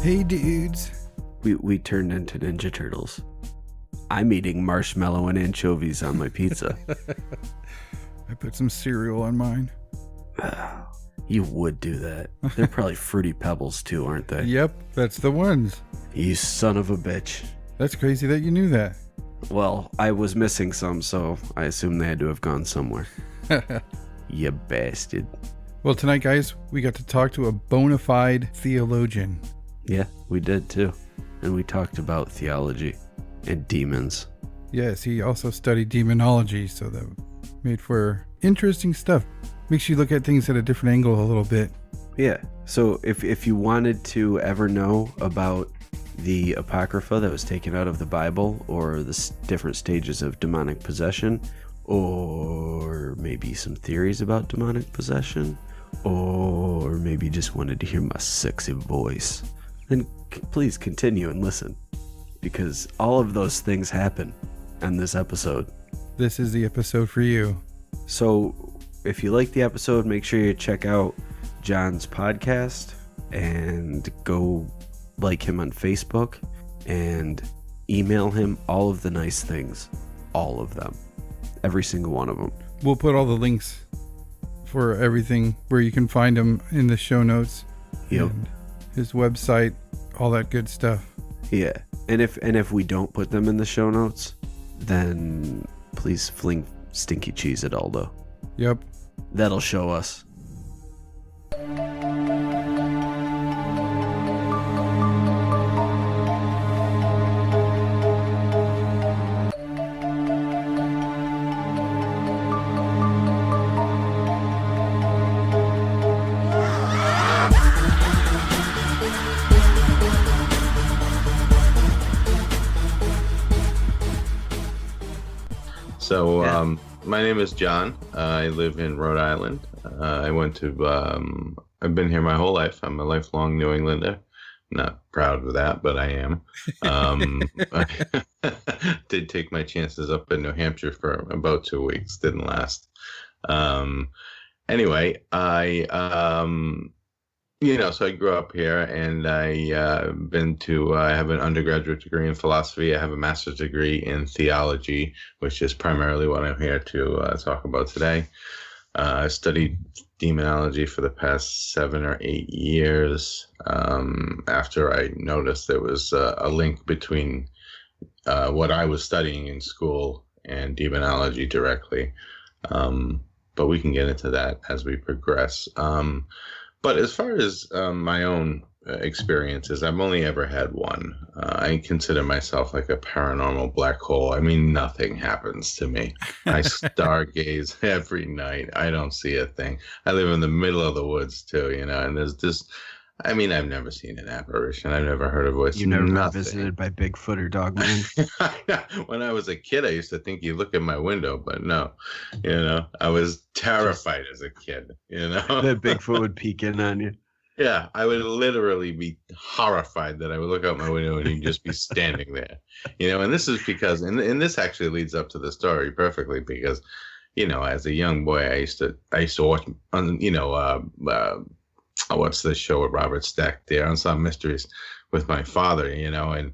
Hey dudes. We turned into Ninja Turtles. I'm eating marshmallow and anchovies on my pizza. I put some cereal on mine. You would do that. They're probably Fruity Pebbles too, aren't they? Yep, that's the ones. You son of a bitch. That's crazy that you knew that. Well, I was missing some, so I assume they had to have gone somewhere. You bastard. Well, tonight, guys, we got to talk to a bona fide theologian. Yeah, we did too. And we talked about theology and demons. Yes, he also studied demonology, so that made for interesting stuff. Makes you look at things at a different angle a little bit. Yeah, so if you wanted to ever know about the apocrypha that was taken out of the Bible, or the different stages of demonic possession, or maybe some theories about demonic possession, or maybe just wanted to hear my sexy voice, then please continue and listen, because all of those things happen in this episode. This is the episode for you. So if you like the episode, make sure you check out John's podcast and go like him on Facebook and email him all of the nice things. All of them. Every single one of them. We'll put all the links for everything where you can find him in the show notes. Yep. And his website, all that good stuff. Yeah. And if we don't put them in the show notes, then please fling stinky cheese at Aldo. Yep. That'll show us. So, my name is John. I live in Rhode Island. I've been here my whole life. I'm a lifelong New Englander. Not proud of that, but I am. I did take my chances up in New Hampshire for about 2 weeks. Didn't last. Anyway, so I grew up here, and I have an undergraduate degree in philosophy. I have a master's degree in theology, which is primarily what I'm here to talk about today. I studied demonology for the past 7 or 8 years after I noticed there was a link between what I was studying in school and demonology directly. But we can get into that as we progress. But as far as my own experiences, I've only ever had one. I consider myself like a paranormal black hole. I mean, nothing happens to me. I stargaze every night. I don't see a thing. I live in the middle of the woods too, and there's this. I mean, I've never seen an apparition. I've never heard a voice. You never been visited by Bigfoot or Dogman? When I was a kid, I used to think you look at my window, but no. I was terrified as a kid, That Bigfoot would peek in on you. Yeah, I would literally be horrified that I would look out my window and he'd just be standing there. And this is because, and this actually leads up to the story perfectly, because, as a young boy, I used to watch, what's the show with Robert Stack there, Unsolved Mysteries, with my father, and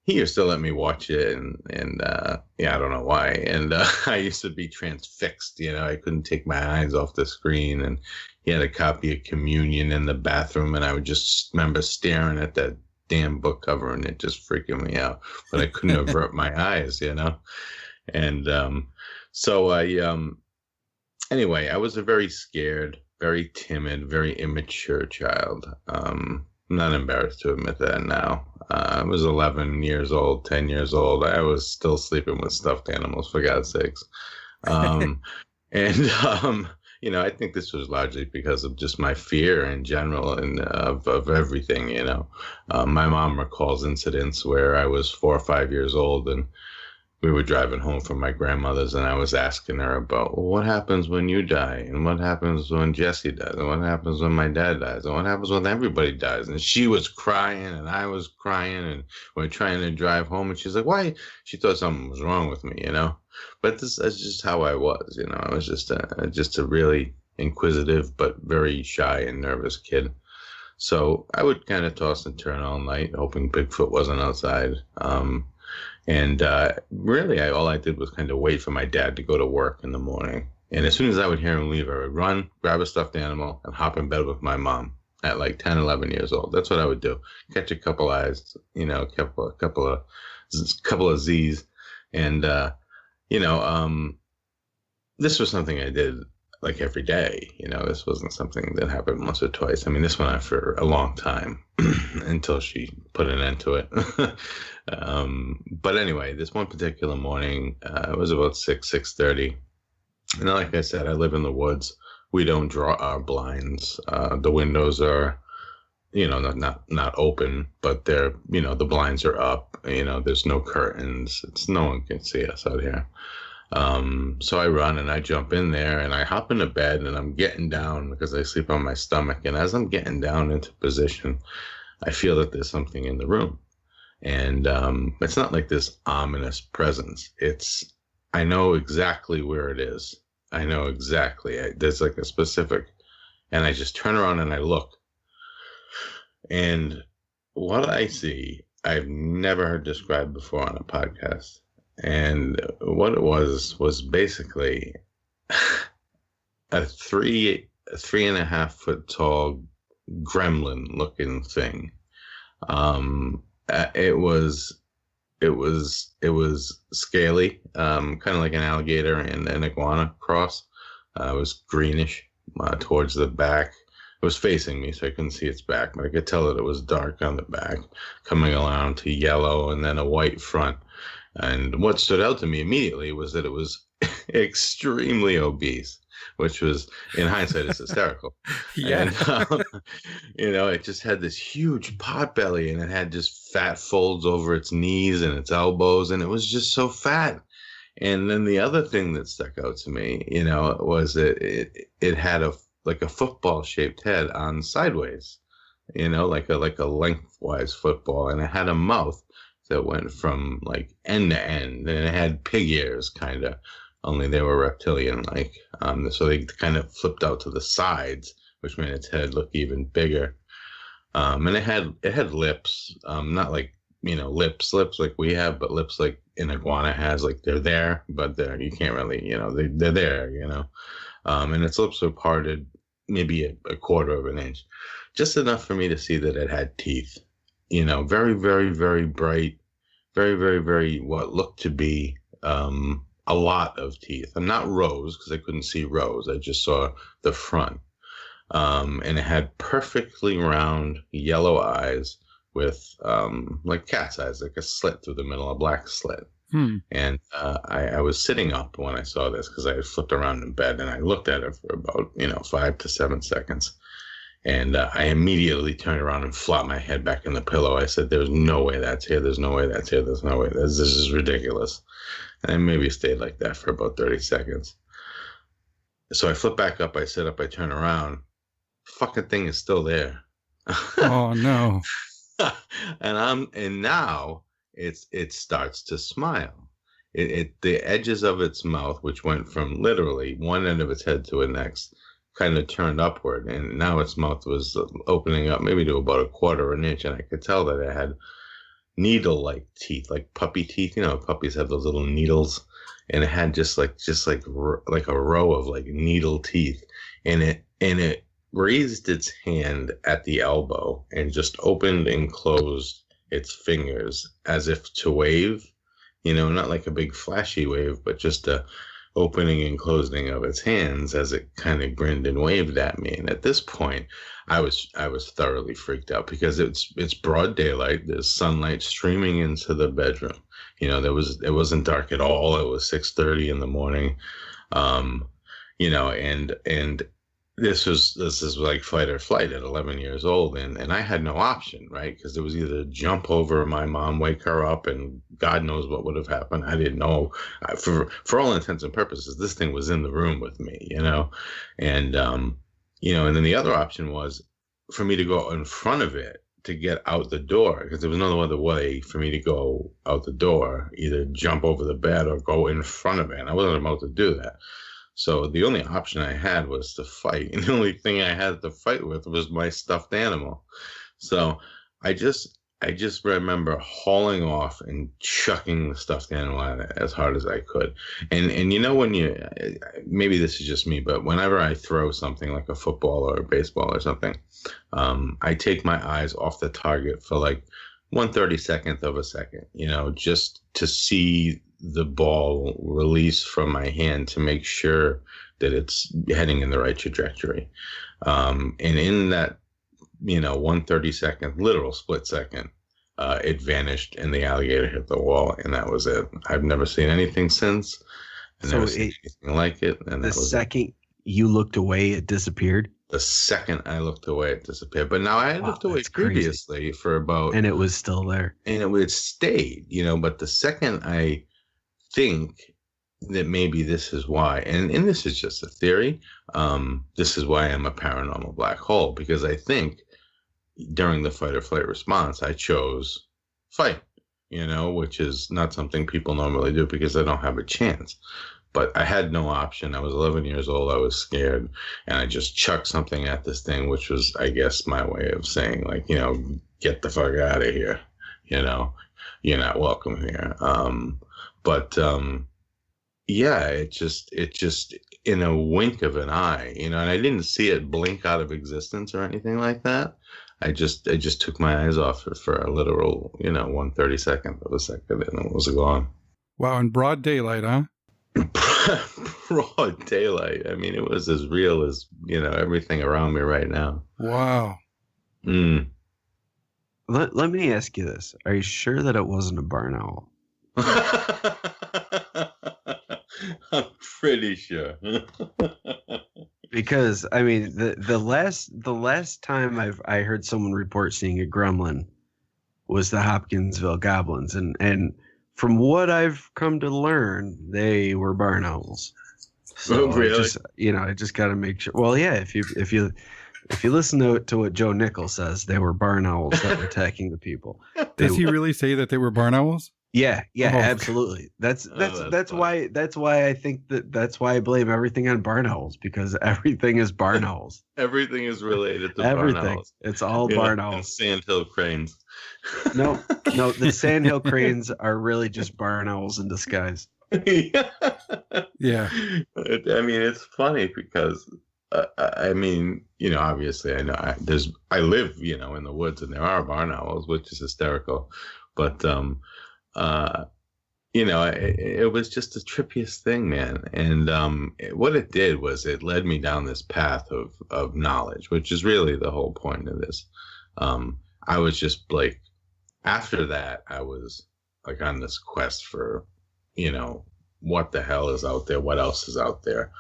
he used to let me watch it, and I don't know why, and I used to be transfixed, I couldn't take my eyes off the screen, and he had a copy of Communion in the bathroom, and I would just remember staring at that damn book cover, and it just freaking me out, but I couldn't avert my eyes, and so anyway, I was a very scared, very timid, very immature child. I'm not embarrassed to admit that now. I was 11 years old, 10 years old. I was still sleeping with stuffed animals, for God's sakes. I think this was largely because of just my fear in general and of everything, My mom recalls incidents where I was 4 or 5 years old, and we were driving home from my grandmother's, and I was asking her about, well, what happens when you die, and what happens when Jesse dies, and what happens when my dad dies, and what happens when everybody dies. And she was crying, and I was crying, and we're trying to drive home, and she's like, why? She thought something was wrong with me, But that's just how I was, I was just a really inquisitive but very shy and nervous kid. So I would kind of toss and turn all night, hoping Bigfoot wasn't outside. Really, all I did was kind of wait for my dad to go to work in the morning. And as soon as I would hear him leave, I would run, grab a stuffed animal, and hop in bed with my mom at like 10, 11 years old. That's what I would do. Catch a couple eyes, a couple of Z's. And, this was something I did like every day. This wasn't something that happened once or twice. I mean, this went on for a long time until she put an end to it. But anyway, this one particular morning, it was about 6:30. And like I said, I live in the woods. We don't draw our blinds. The windows are, not open, but they're, the blinds are up. There's no curtains. No one can see us out here. So I run and I jump in there and I hop into bed and I'm getting down because I sleep on my stomach. And as I'm getting down into position, I feel that there's something in the room. And it's not like this ominous presence. I know exactly where it is. I know exactly. There's like a specific, and I just turn around and I look. And what I see, I've never heard described before on a podcast. And what it was basically a 3.5 foot tall gremlin looking thing. It was scaly, kind of like an alligator and an iguana cross. It was greenish towards the back. It was facing me, so I couldn't see its back, but I could tell that it was dark on the back, coming around to yellow and then a white front. And what stood out to me immediately was that it was extremely obese, which was, in hindsight, is hysterical. Yeah. And, it just had this huge pot belly and it had just fat folds over its knees and its elbows. And it was just so fat. And then the other thing that stuck out to me, was that it had a football shaped head on sideways, like a lengthwise football. And it had a mouth that went from like end to end, and it had pig ears, kind of, only they were reptilian like. So they kind of flipped out to the sides, which made its head look even bigger. And it had lips, not like lips like we have, but lips like an iguana has. Like they're there, but you can't really, they're there, and its lips were parted maybe a quarter of an inch, just enough for me to see that it had teeth. Very, very, very bright, very, very, very what looked to be a lot of teeth. And not rows, because I couldn't see rows. I just saw the front. And it had perfectly round yellow eyes with like cat's eyes, like a slit through the middle, a black slit. And I was sitting up when I saw this because I had flipped around in bed and I looked at it for about 5 to 7 seconds. And I immediately turned around and flopped my head back in the pillow. I said, "There's no way that's here. There's no way that's here. There's no way. This is ridiculous." And I maybe stayed like that for about 30 seconds. So I flip back up. I sit up. I turn around. Fucking thing is still there. Oh no! And now it starts to smile. The edges of its mouth, which went from literally one end of its head to the next, kind of turned upward, and now its mouth was opening up maybe to about a quarter of an inch, and I could tell that it had needle-like teeth, like puppy teeth. Puppies have those little needles, and it had just like a row of like needle teeth, and it raised its hand at the elbow and just opened and closed its fingers as if to wave, not like a big flashy wave, but just a opening and closing of its hands as it kind of grinned and waved at me. And at this point, I was thoroughly freaked out because it's broad daylight. There's sunlight streaming into the bedroom. It wasn't dark at all. It was 6:30 in the morning. And this is like fight or flight at 11 years old, and I had no option, right? Because it was either jump over my mom, wake her up, and God knows what would have happened. I didn't know. For all intents and purposes, this thing was in the room with me, and and then the other option was for me to go in front of it to get out the door, because there was no other way for me to go out the door, either jump over the bed or go in front of it. And I wasn't about to do that. So the only option I had was to fight. And the only thing I had to fight with was my stuffed animal. So I just remember hauling off and chucking the stuffed animal at it as hard as I could. And you know, when you, maybe this is just me, but whenever I throw something like a football or a baseball or something, I take my eyes off the target for like 1/32 of a second, you know, just to see the ball release from my hand to make sure that it's heading in the right trajectory. And in that, you know, 1/32 literal split second, it vanished and the alligator hit the wall, and that was it. I've never seen anything since. I've never seen anything like it. And the second you looked away, it disappeared. The second I looked away, it disappeared. But now I had looked away previously for about, and it was still there, and it stayed, you know. But the second I think that maybe this is why, and this is just a theory, this is why I'm a paranormal black hole, because I think during the fight or flight response, I chose fight, you know, which is not something people normally do because they don't have a chance. But I had no option. I was 11 years old. I was scared, and I just chucked something at this thing, which was, I guess, my way of saying, like, you know, get the fuck out of here. You know, you're not welcome here. Yeah, it just in a wink of an eye, you know, and I didn't see it blink out of existence or anything like that. I just took my eyes off it for a literal, you know, 1/32 of a second, and it was gone. Wow, in broad daylight, huh? Broad daylight. I mean, it was as real as, you know, everything around me right now. Wow. Let me ask you this. Are you sure that it wasn't a barn owl? I'm pretty sure. Because I mean, the last time I heard someone report seeing a gremlin was the Hopkinsville Goblins, and from what I've come to learn, they were barn owls. So really? I just got to make sure. Well, yeah, if you listen to what Joe Nickel says, they were barn owls that were attacking the people. Does he really say that they were barn owls? Yeah, absolutely. That's why I think that's why I blame everything on barn owls, because everything is barn owls. Everything is related to everything. Barn owls. It's all barn owls. And sandhill cranes. No, the sandhill cranes are really just barn owls in disguise. Yeah. I mean, it's funny because I mean, you know, obviously I know I live, you know, in the woods, and there are barn owls, which is hysterical, but you know, it was just the trippiest thing, man. And what it did was it led me down this path of knowledge, which is really the whole point of this. I was just like, after that, I was like on this quest for, you know, what the hell is out there? What else is out there?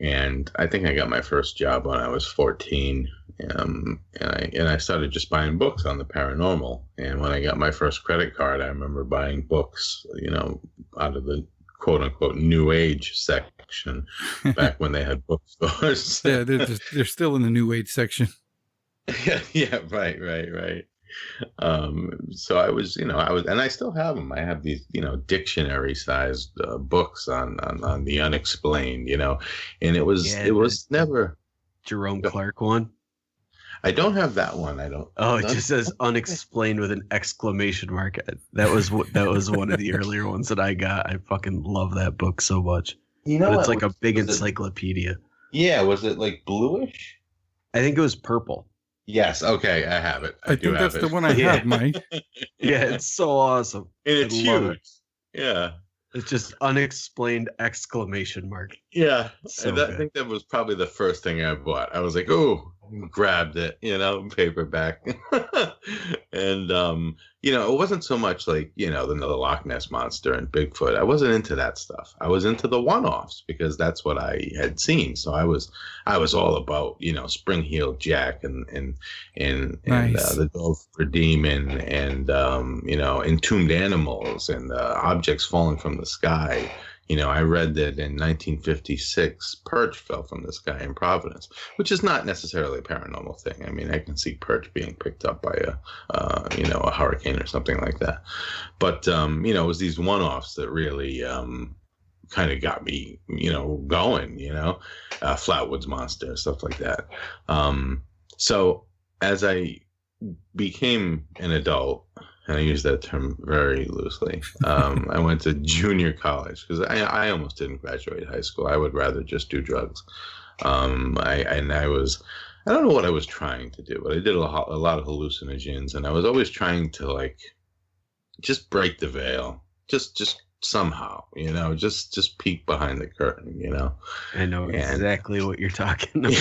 And I think I got my first job when I was 14. And I started just buying books on the paranormal. And when I got my first credit card, I remember buying books, you know, out of the quote unquote new age section back when they had bookstores. Yeah, they're still in the new age section. Yeah, right. So I was, and I still have them. I have these, dictionary sized books on the unexplained, and it was never Jerome Clark one. I don't have that one. I don't. Oh, it just says unexplained with an exclamation mark. That was one of the earlier ones that I got. I fucking love that book so much. But it's like a big encyclopedia. Yeah, was it like bluish? I think it was purple. Yes. Okay, I have it. I think that's the one I have, Mike. Yeah, it's so awesome. And it's huge. Yeah. It's just unexplained exclamation mark. Yeah. So I think that was probably the first thing I bought. I was like, oh, grabbed it, paperback. And, it wasn't so much like, the Loch Ness Monster and Bigfoot. I wasn't into that stuff. I was into the one-offs because that's what I had seen. So I was all about, Spring-Heeled Jack and nice. The Dog for Demon and, Entombed Animals and Objects Falling from the Sky. I read that in 1956, perch fell from the sky in Providence, which is not necessarily a paranormal thing. I mean, I can see perch being picked up by a hurricane or something like that. But, it was these one-offs that really kind of got me, going, Flatwoods Monster, stuff like that. So as I became an adult, and I use that term very loosely, I went to junior college because I almost didn't graduate high school. I would rather just do drugs. I don't know what I was trying to do, but I did a lot of hallucinogens, and I was always trying to like just break the veil, just somehow, just peek behind the curtain, I know exactly what you're talking about.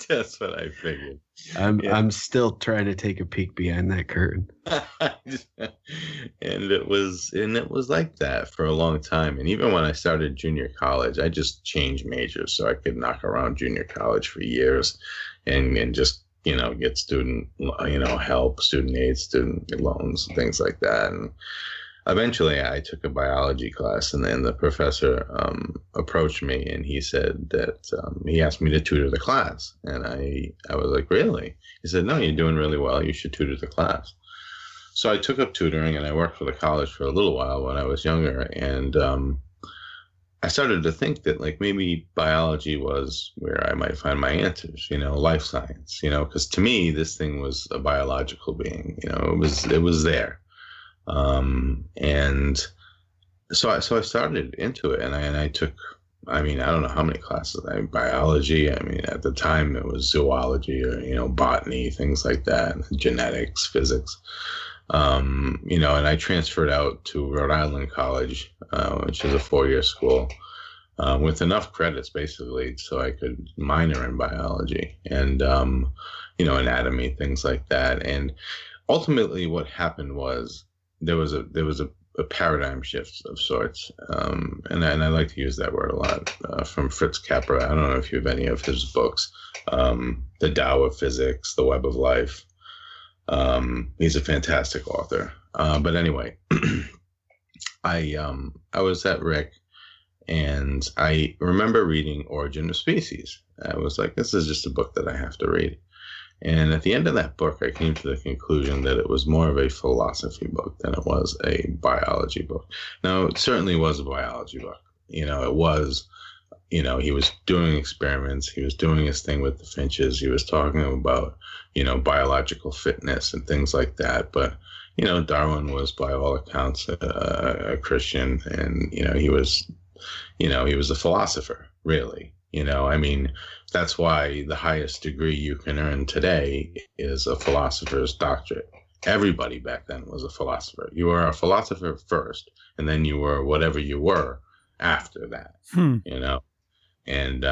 That's what I figured. I'm still trying to take a peek behind that curtain. And it was like that for a long time. And even when I started junior college, I just changed majors so I could knock around junior college for years and just, get student, help, student aid, student loans, things like that. And eventually I took a biology class, and then the professor approached me, and he said that he asked me to tutor the class. And I was like, really? He said, no, you're doing really well. You should tutor the class. So I took up tutoring, and I worked for the college for a little while when I was younger. And I started to think that like maybe biology was where I might find my answers, life science, because to me, this thing was a biological being, it was there. And so I started into it, and I took, I don't know how many classes. Biology, at the time it was zoology or, botany, things like that, genetics, physics. And I transferred out to Rhode Island College, which is a 4-year school, with enough credits basically so I could minor in biology and, anatomy, things like that. And ultimately what happened was, there was a paradigm shift of sorts, and I like to use that word a lot, from Fritz Capra. I don't know if you have any of his books, The Tao of Physics, The Web of Life. He's a fantastic author. But anyway, I was at Rick, and I remember reading Origin of Species. I was like, this is just a book that I have to read. And at the end of that book, I came to the conclusion that it was more of a philosophy book than it was a biology book. Now, it certainly was a biology book. It was, he was doing experiments. He was doing his thing with the finches. He was talking about, biological fitness and things like that. But, Darwin was, by all accounts, a Christian, and, he was a philosopher, really. That's why the highest degree you can earn today is a philosopher's doctorate. Everybody back then was a philosopher. You were a philosopher first, and then you were whatever you were after that, And,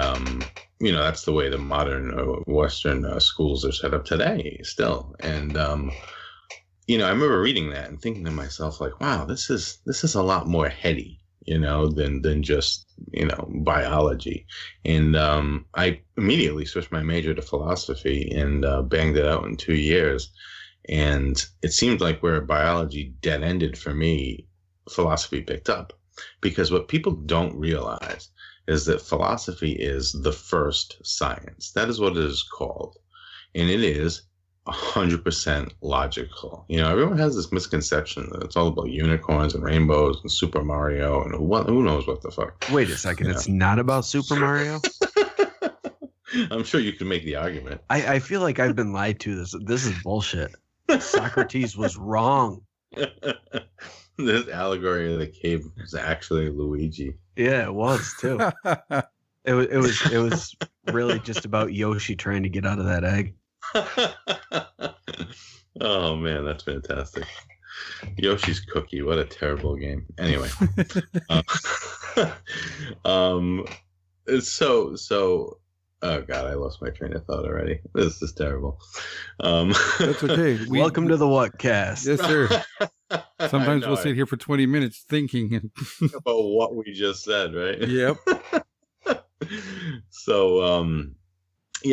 that's the way the modern Western schools are set up today still. And, I remember reading that and thinking to myself, like, wow, this is a lot more heady, than just, biology. And I immediately switched my major to philosophy and banged it out in 2 years. And it seemed like where biology dead ended for me, philosophy picked up. Because what people don't realize is that philosophy is the first science. That is what it is called. And it is 100% logical. Everyone has this misconception that it's all about unicorns and rainbows and Super Mario and who knows what the fuck. Wait a second, It's not about Super Mario? I'm sure you can make the argument. I feel like I've been lied to. This is bullshit. Socrates was wrong. This allegory of the cave was actually Luigi. Yeah, it was too. It was really just about Yoshi trying to get out of that egg. Oh man, that's fantastic. Yoshi's Cookie, what a terrible game. Anyway, so oh god, I lost my train of thought already. This is terrible. That's okay. Welcome to the Whatcast. Yes, sir. Sometimes we'll sit here for 20 minutes thinking about what we just said, right? Yep. So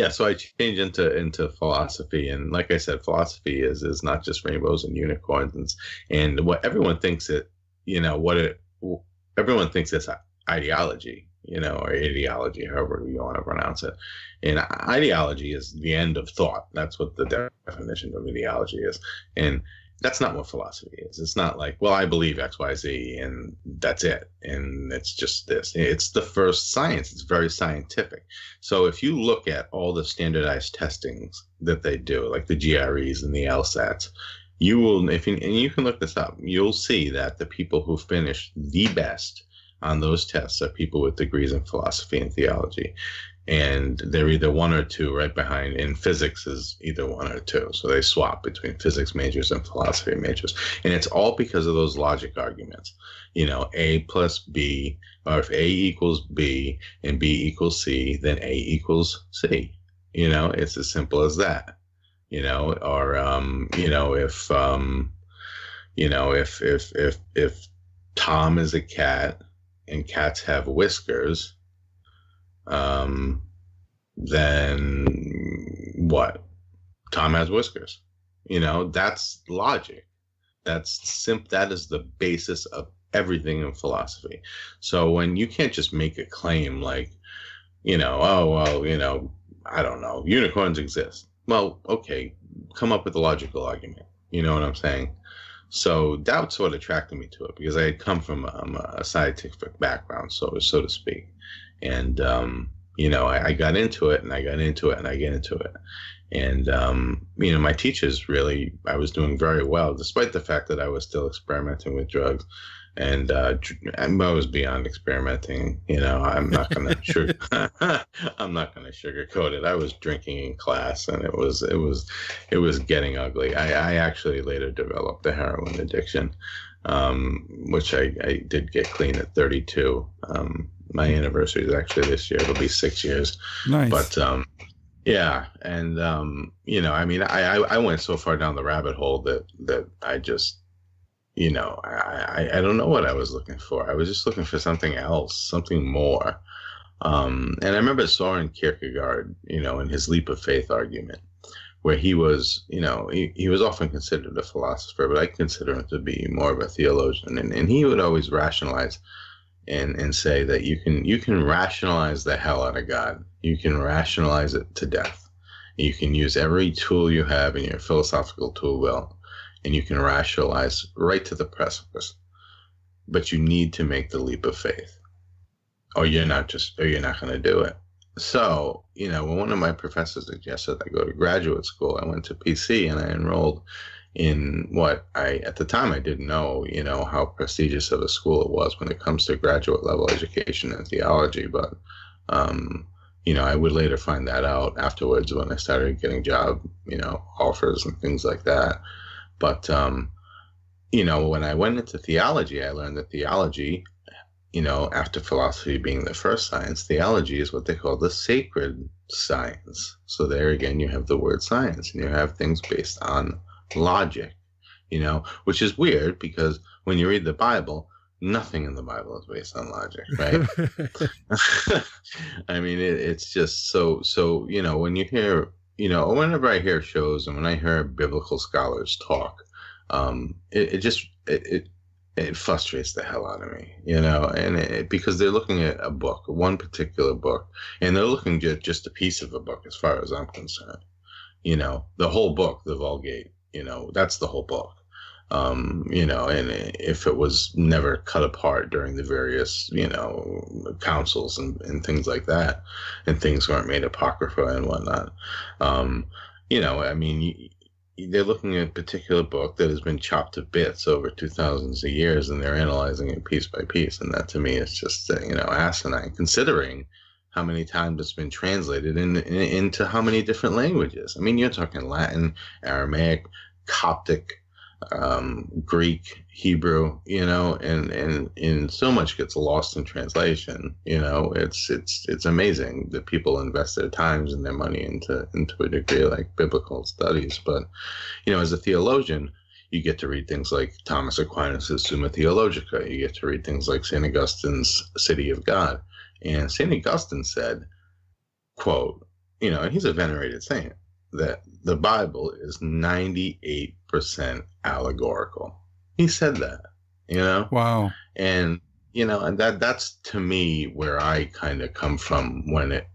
so I changed into philosophy, and like I said, philosophy is not just rainbows and unicorns and what everyone thinks it, everyone thinks it's ideology, or ideology, however you want to pronounce it. And ideology is the end of thought. That's what the definition of ideology is. And That's not what philosophy is. It's not like, well, I believe X, Y, Z, and that's it. And it's just this. It's the first science. It's very scientific. So if you look at all the standardized testings that they do, like the GREs and the LSATs, you will, and you can look this up, you'll see that the people who finish the best on those tests are people with degrees in philosophy and theology. And they're either one or two right behind. In physics is either one or two. So they swap between physics majors and philosophy majors. And it's all because of those logic arguments. A plus B, or if A equals B and B equals C, then A equals C. It's as simple as that. Or if Tom is a cat and cats have whiskers, then what? Tom has whiskers. That's logic. That is the basis of everything in philosophy. So when you can't just make a claim like, I don't know, unicorns exist. Well, okay, come up with a logical argument. You know what I'm saying? So that's what attracted me to it, because I had come from a scientific background, so to speak. And, I got into it, and I got into it, and I get into it. And, my teachers really, I was doing very well, despite the fact that I was still experimenting with drugs. And I was beyond experimenting. I'm not going to sugarcoat it. I was drinking in class, and it was getting ugly. I actually later developed the heroin addiction, which I did get clean at 32. My anniversary is actually this year. It'll be 6 years. Nice. But yeah, and I went so far down the rabbit hole that I just. I don't know what I was looking for. I was just looking for something else, something more. And I remember Soren Kierkegaard, in his leap of faith argument, where he was, he was often considered a philosopher, but I consider him to be more of a theologian. And he would always rationalize and say that you can rationalize the hell out of God. You can rationalize it to death. You can use every tool you have in your philosophical tool belt, and you can rationalize right to the precipice, but you need to make the leap of faith, or you're not going to do it. So, when one of my professors suggested I go to graduate school, I went to PC and I enrolled in what at the time I didn't know, how prestigious of a school it was when it comes to graduate level education in theology. But, I would later find that out afterwards when I started getting job, offers and things like that. But, when I went into theology, I learned that theology, after philosophy being the first science, theology is what they call the sacred science. So there again, you have the word science, and you have things based on logic, which is weird because when you read the Bible, nothing in the Bible is based on logic, right? I mean, it's just so, when you hear, whenever I hear shows and when I hear biblical scholars talk, it frustrates the hell out of me, and because they're looking at a book, one particular book, and they're looking at just a piece of a book as far as I'm concerned. The whole book, the Vulgate, that's the whole book. And if it was never cut apart during the various, councils and things like that, and things weren't made apocrypha and whatnot, they're looking at a particular book that has been chopped to bits over 2000s of years, and they're analyzing it piece by piece. And that to me is just, asinine, considering how many times it's been translated into how many different languages. I mean, you're talking Latin, Aramaic, Coptic, Greek, Hebrew, and so much gets lost in translation. It's amazing that people invest their times and their money into a degree like biblical studies. But, as a theologian, you get to read things like Thomas Aquinas' Summa Theologica. You get to read things like St. Augustine's City of God. And St. Augustine said, quote, and he's a venerated saint, that the Bible is 98% allegorical. He said that, Wow. And, and that's to me where I kind of come from when I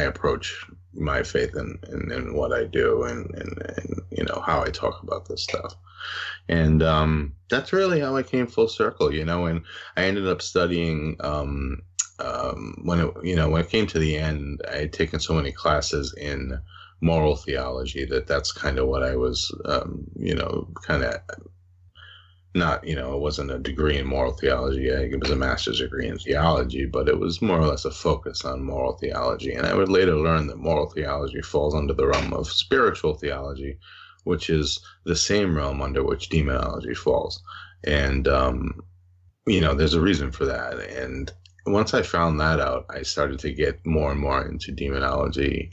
approach my faith and what I do and how I talk about this stuff. And that's really how I came full circle, and I ended up studying when it came to the end, I had taken so many classes in moral theology that's kind of what I was, kind of not, it wasn't a degree in moral theology. It was a master's degree in theology, but it was more or less a focus on moral theology. And I would later learn that moral theology falls under the realm of spiritual theology, which is the same realm under which demonology falls. And, there's a reason for that. And once I found that out, I started to get more and more into demonology.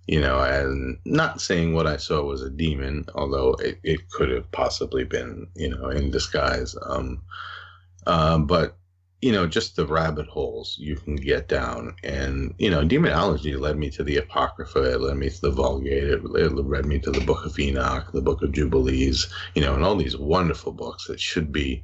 And not saying what I saw was a demon, although it could have possibly been, in disguise. But, just the rabbit holes you can get down. And, demonology led me to the apocrypha. It led me to the Vulgate. It led me to the Book of Enoch, the Book of Jubilees, and all these wonderful books that should be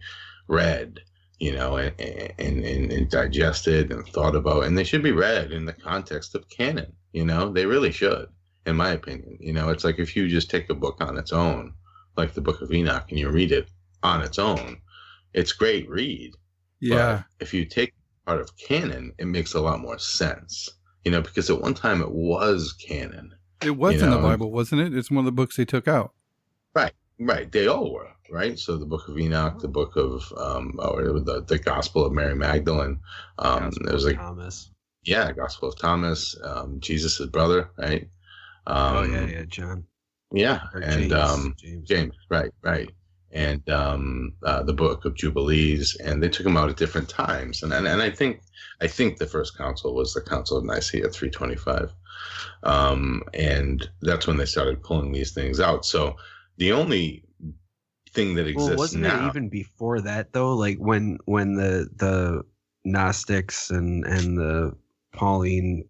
read, and digested and thought about. And they should be read in the context of canon. They really should, in my opinion. It's like if you just take a book on its own, like the Book of Enoch, and you read it on its own, it's great read. Yeah. But if you take part of canon, it makes a lot more sense, because at one time it was canon. It was in the Bible, wasn't it? It's one of the books they took out. Right. They all were, right? So the Book of Enoch, the Book of, the Gospel of Mary Magdalene. There was Thomas. Yeah, Gospel of Thomas, Jesus' brother, right? John. Yeah, Or and James, right. And the Book of Jubilees, and they took them out at different times. And I think the first council was the Council of Nicaea 325. And that's when they started pulling these things out. So the only thing that exists wasn't now, it even before that though? Like when the Gnostics and the Pauline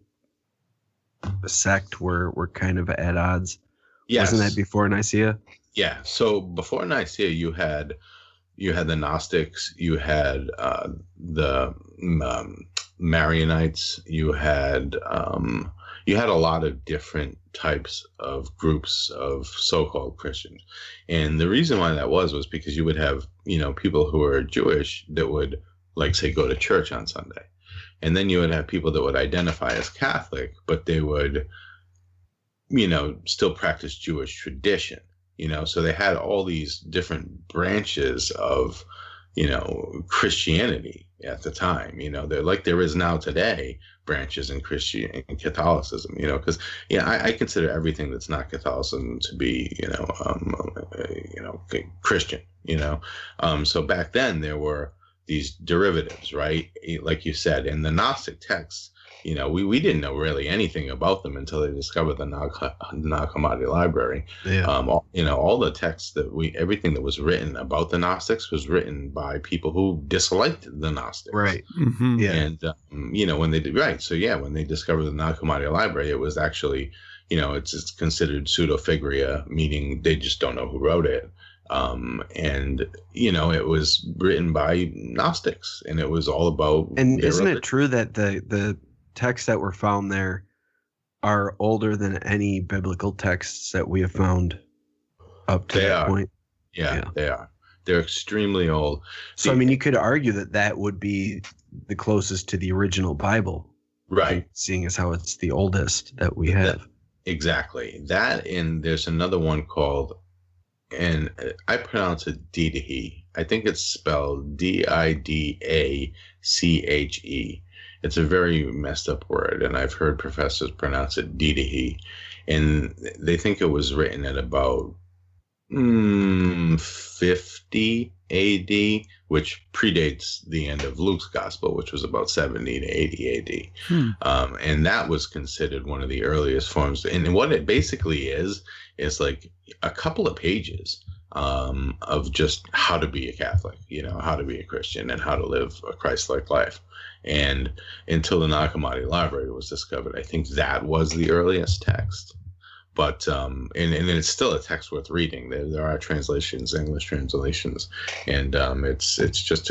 sect were kind of at odds. yes. Wasn't that before Nicaea? Yeah. So before Nicaea, you had the Gnostics, you had the Marianites, you had a lot of different types of groups of so-called Christians. And the reason why that was because you would have, people who are Jewish that would, like, say, go to church on Sunday. And then you would have people that would identify as Catholic, but they would, still practice Jewish tradition, so they had all these different branches of, Christianity at the time, they're like there is now today branches in Catholicism, because, I consider everything that's not Catholicism to be, Christian, so back then there were these derivatives, right? Like you said, in the Gnostic texts, we didn't know really anything about them until they discovered the Nag Hammadi library. Yeah. All the texts everything that was written about the Gnostics was written by people who disliked the Gnostics. Right. Mm-hmm. Yeah. And, when they did, right. So yeah, when they discovered the Nag Hammadi library, it was actually, it's considered pseudepigrapha, meaning they just don't know who wrote it. And it was written by Gnostics, and it was all about. And isn't it true that the texts that were found there are older than any biblical texts that we have found up to that point? Yeah, they are. They're extremely old. So, you could argue that would be the closest to the original Bible. Right. Seeing as how it's the oldest that we have. Exactly. That, and there's another one called, and I pronounce it Didache. I think it's spelled Didache. It's a very messed up word, and I've heard professors pronounce it Didache, and they think it was written at about 50 AD, which predates the end of Luke's gospel, which was about 70 to 80 AD. And that was considered one of the earliest forms. And what it basically is like a couple of pages of just how to be a Catholic, how to be a Christian, and how to live a Christ-like life. And until the Nag Hammadi library was discovered, I think that was the earliest text. But and it's still a text worth reading. There are translations, English translations, and it's just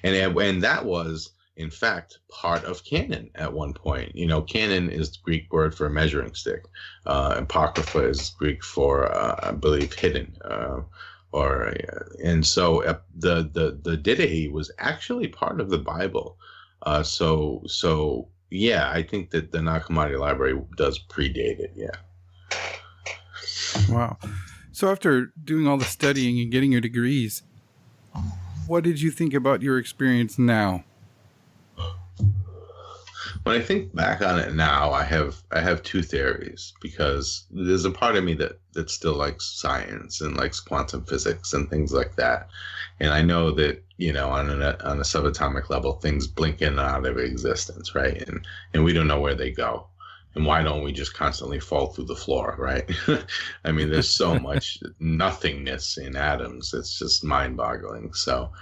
and that was in fact, part of canon at one point. Canon is the Greek word for measuring stick. Apocrypha is Greek for, I believe, hidden. And so the Didache was actually part of the Bible. So yeah, I think that the Nag Hammadi library does predate it. Yeah. Wow. So after doing all the studying and getting your degrees, what did you think about your experience now? When I think back on it now, I have two theories, because there's a part of me that still likes science and likes quantum physics and things like that. And I know that, on a subatomic level, things blink in and out of existence, right? And we don't know where they go. And why don't we just constantly fall through the floor, right? I mean, there's so much nothingness in atoms. It's just mind-boggling. So,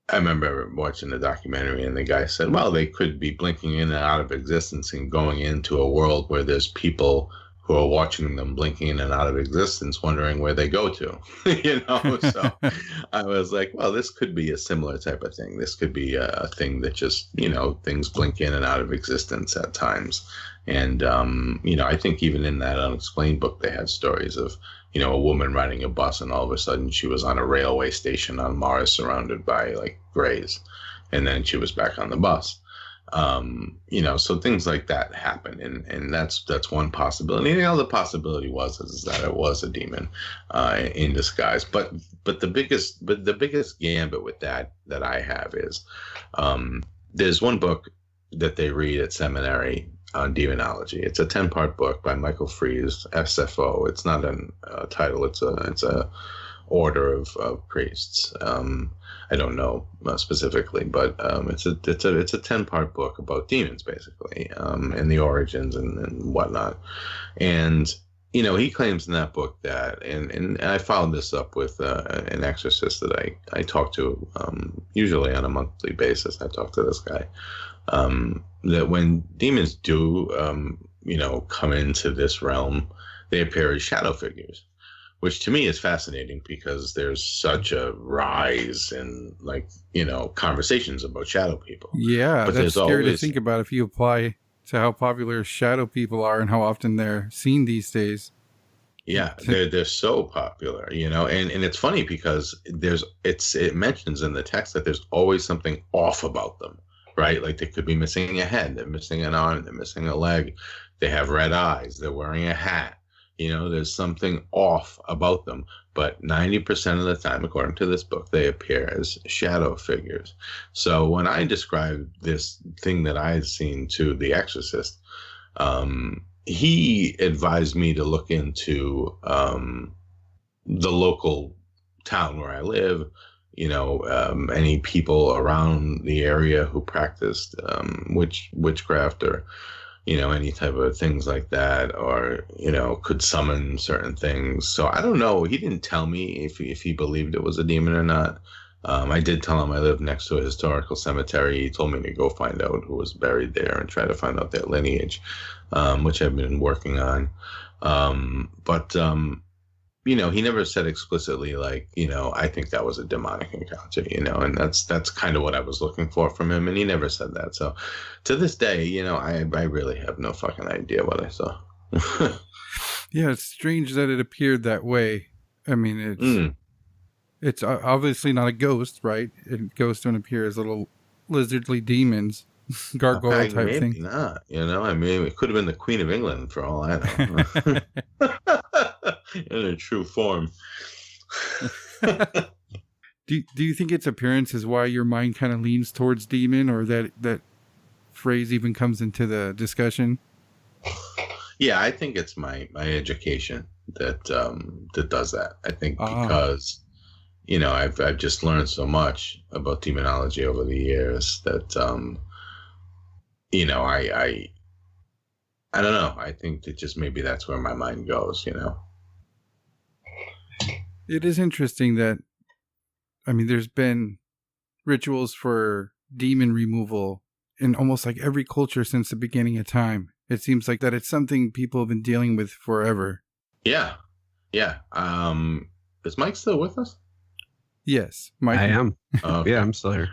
I remember watching the documentary, and the guy said, well, they could be blinking in and out of existence and going into a world where there's people who are watching them blinking in and out of existence, wondering where they go to, So I was like, well, this could be a similar type of thing. This could be a thing that just, things blink in and out of existence at times. And, I think even in that Unexplained book, they had stories of, a woman riding a bus, and all of a sudden she was on a railway station on Mars surrounded by like grays. And then she was back on the bus. So things like that happen. And that's one possibility. And the other possibility is that it was a demon, in disguise. But the biggest gambit with that I have is, there's one book that they read at seminary on demonology. It's a 10-part book by Michael Fries, SFO. It's not a title. It's a order of priests. I don't know specifically, but it's a 10-part book about demons, basically, and the origins and whatnot. And he claims in that book that, and I followed this up with an exorcist that I talk to usually on a monthly basis. I talk to this guy. That when demons do, come into this realm, they appear as shadow figures, which to me is fascinating, because there's such a rise in conversations about shadow people. Yeah, but that's scary to think about if you apply to how popular shadow people are and how often they're seen these days. Yeah, they're so popular, and it's funny because it mentions in the text that there's always something off about them. Right? Like they could be missing a head, they're missing an arm, they're missing a leg, they have red eyes, they're wearing a hat. There's something off about them. But 90% of the time, according to this book, they appear as shadow figures. So when I described this thing that I had seen to the exorcist, he advised me to look into the local town where I live, any people around the area who practiced witchcraft or, any type of things like that, or, could summon certain things. So I don't know. He didn't tell me if he believed it was a demon or not. I did tell him I live next to a historical cemetery. He told me to go find out who was buried there and try to find out their lineage, which I've been working on. But he never said explicitly, I think that was a demonic encounter, and that's kind of what I was looking for from him. And he never said that. So to this day, I really have no fucking idea what I saw. Yeah, it's strange that it appeared that way. I mean, it's obviously not a ghost, right? Ghosts don't appear as little lizardly demons, gargoyle type maybe thing. Not, it could have been the Queen of England for all I know. In a true form. Do you think its appearance is why your mind kind of leans towards demon, or that phrase even comes into the discussion? Yeah, I think it's my education that does that. I think because I've just learned so much about demonology over the years that I don't know. I think that just maybe that's where my mind goes. It is interesting that, there's been rituals for demon removal in almost like every culture since the beginning of time. It seems like that it's something people have been dealing with forever. Yeah. Is Mike still with us? Yes, Mike. I am. Okay. Yeah, I'm still here.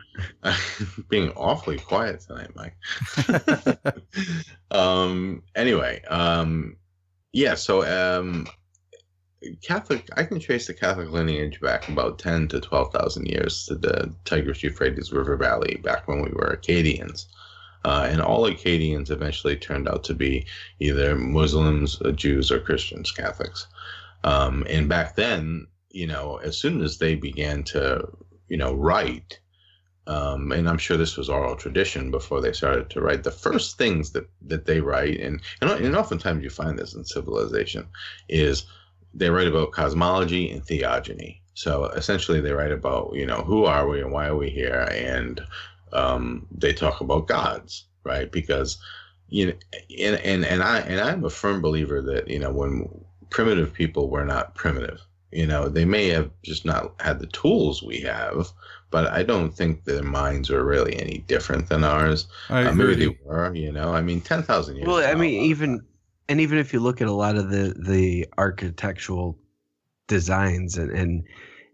Being awfully quiet tonight, Mike. Anyway, yeah. So, Catholic. I can trace the Catholic lineage back about 10 to 12,000 years to the Tigris-Euphrates River Valley, back when we were Akkadians. And all Akkadians eventually turned out to be either Muslims, Jews, or Christians, Catholics. And back then, as soon as they began to, write, and I'm sure this was oral tradition before they started to write, the first things that they write, and oftentimes you find this in civilization, is they write about cosmology and theogony. So essentially they write about, who are we and why are we here? And they talk about gods, right? Because, and I'm a firm believer that, when primitive people were not primitive, they may have just not had the tools we have, but I don't think their minds were really any different than ours. Maybe they were, 10,000 years. Well, I mean, even if you look at a lot of the architectural designs and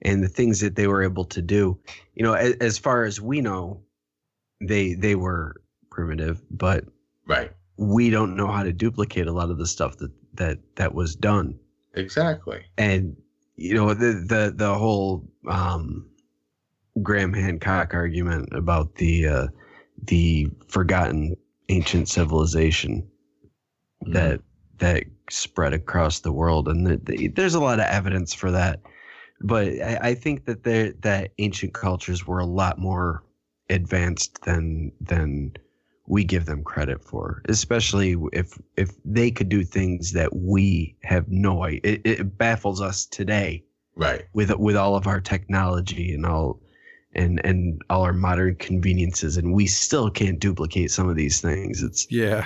the things that they were able to do, as far as we know, they were primitive, but right, we don't know how to duplicate a lot of the stuff that was done. Exactly. And the whole Graham Hancock argument about the forgotten ancient civilization that spread across the world, and there's a lot of evidence for that. But I think that ancient cultures were a lot more advanced than we give them credit for, especially if they could do things that we have no idea. It baffles us today, right? With all of our technology and all our modern conveniences, and we still can't duplicate some of these things. To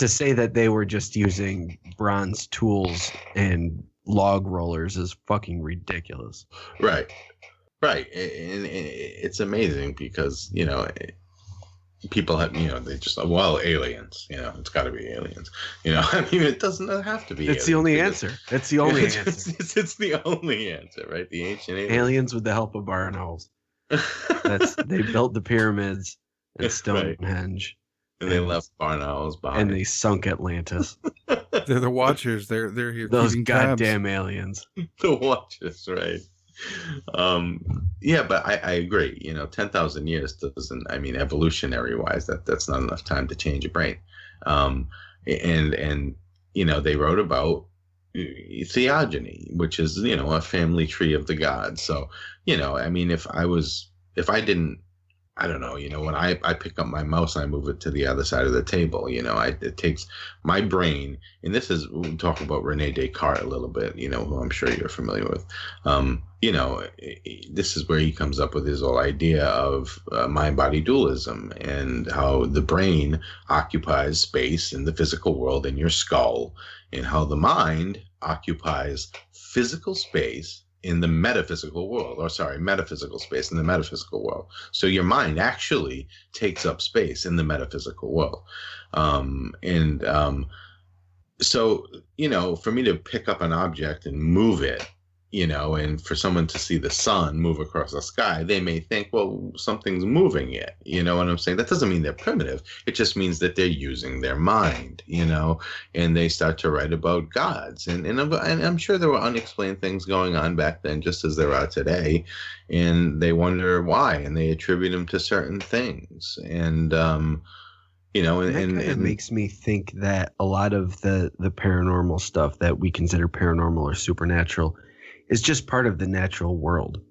say that they were just using bronze tools and log rollers is fucking ridiculous. Right. And it's amazing because, people have, they just, aliens, it's got to be aliens. It doesn't have to be. It's the only answer. It's the only answer. It's the only answer, right? The ancient aliens with the help of barn owls. They built the pyramids and Stonehenge. Right. And they left barn owls behind. And they sunk Atlantis. They're the Watchers. They're here. Those goddamn aliens. The Watchers, right? Yeah, but I agree. 10,000 years doesn't. I mean, evolutionary wise, that's not enough time to change a brain. And they wrote about theogony, which is a family tree of the gods. So if I didn't. I don't know, when I pick up my mouse and I move it to the other side of the table, it takes my brain, and we'll talk about Rene Descartes a little bit, who I'm sure you're familiar with. This is where he comes up with his whole idea of mind-body dualism and how the brain occupies space in the physical world in your skull, and how the mind occupies physical space in the metaphysical space in the metaphysical world. So your mind actually takes up space in the metaphysical world. So, for me to pick up an object and move it, and for someone to see the sun move across the sky, they may think, well, something's moving it. You know what I'm saying? That doesn't mean they're primitive. It just means that they're using their mind, and they start to write about gods. And I'm sure there were unexplained things going on back then, just as there are today. And they wonder why, and they attribute them to certain things. And, it makes me think that a lot of the paranormal stuff that we consider paranormal or supernatural is just part of the natural world,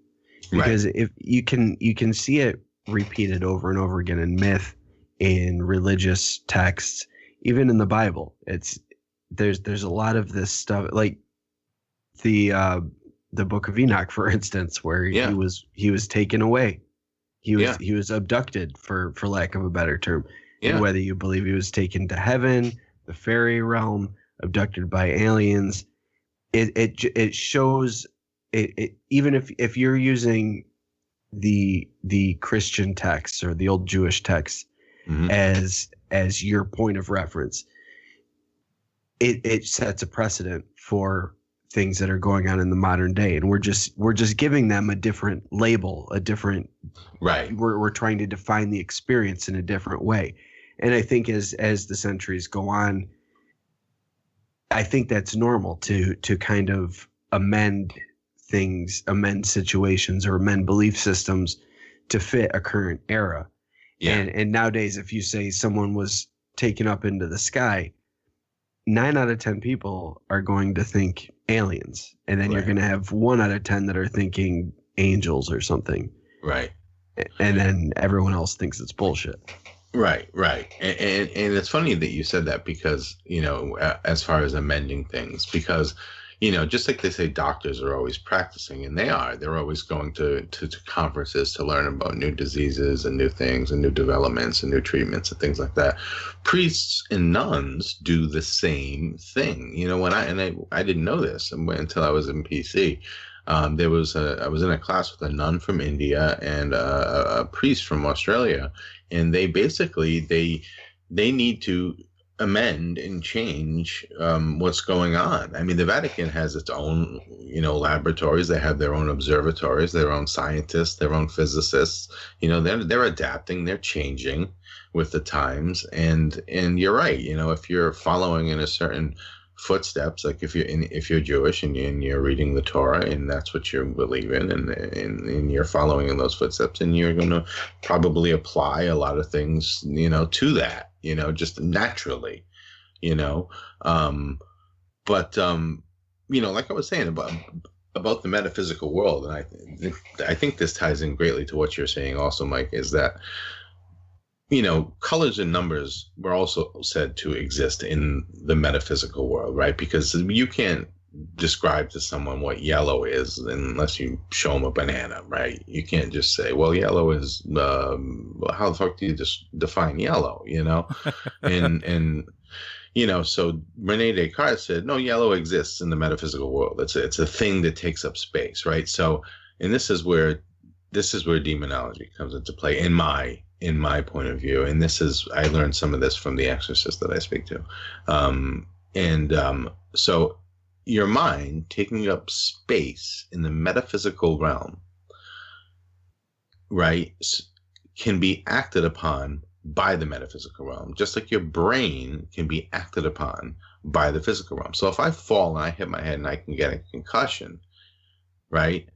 because if you can see it repeated over and over again in myth, in religious texts, even in the Bible. There's a lot of this stuff, like the Book of Enoch, for instance, where he was taken away, he was abducted, for lack of a better term. And whether you believe he was taken to heaven, the fairy realm, abducted by aliens, it shows it even if you're using the Christian texts or the old Jewish texts as your point of reference, it sets a precedent for things that are going on in the modern day, and we're just giving them a different label, a different right. We're trying to define the experience in a different way. And I think as the centuries go on, I think that's normal to kind of amend things, amend situations, or amend belief systems to fit a current era. Yeah. And nowadays, if you say someone was taken up into the sky, 9 out of 10 people are going to think aliens. And then you're going to have 1 out of 10 that are thinking angels or something. Right. And then everyone else thinks it's bullshit. Right. And it's funny that you said that because, as far as amending things, because, just like they say doctors are always practicing, and they're always going to conferences to learn about new diseases and new things and new developments and new treatments and things like that. Priests and nuns do the same thing. I didn't know this until I was in PC. I was in a class with a nun from India and a priest from Australia, and they basically they need to amend and change what's going on. I mean, the Vatican has its own, laboratories. They have their own observatories, their own scientists, their own physicists. They're adapting, they're changing with the times. And you're right. If you're following in a certain footsteps, like if you're Jewish and you're reading the Torah and that's what you believe in, and you're following in those footsteps, and you're going to probably apply a lot of things, to that, just naturally, but like I was saying about the metaphysical world, and I think this ties in greatly to what you're saying also, Mike, is that colors and numbers were also said to exist in the metaphysical world, right? Because you can't describe to someone what yellow is unless you show them a banana, right? You can't just say, well, yellow is, how the fuck do you just define yellow, and so Rene Descartes said, no, yellow exists in the metaphysical world. It's a thing that takes up space, right? So, and this is where demonology comes into play in my point of view. And I learned some of this from the exorcist that I speak to. So your mind taking up space in the metaphysical realm, right, can be acted upon by the metaphysical realm, just like your brain can be acted upon by the physical realm. So if I fall and I hit my head and I can get a concussion, right,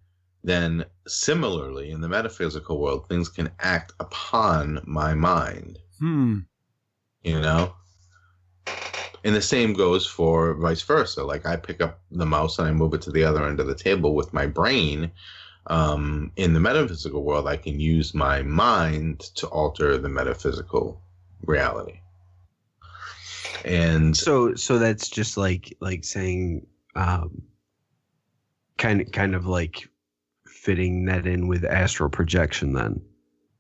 then similarly in the metaphysical world, things can act upon my mind. And the same goes for vice versa. Like I pick up the mouse and I move it to the other end of the table with my brain. In the metaphysical world, I can use my mind to alter the metaphysical reality. And so that's just like saying, kind of like fitting that in with astral projection then.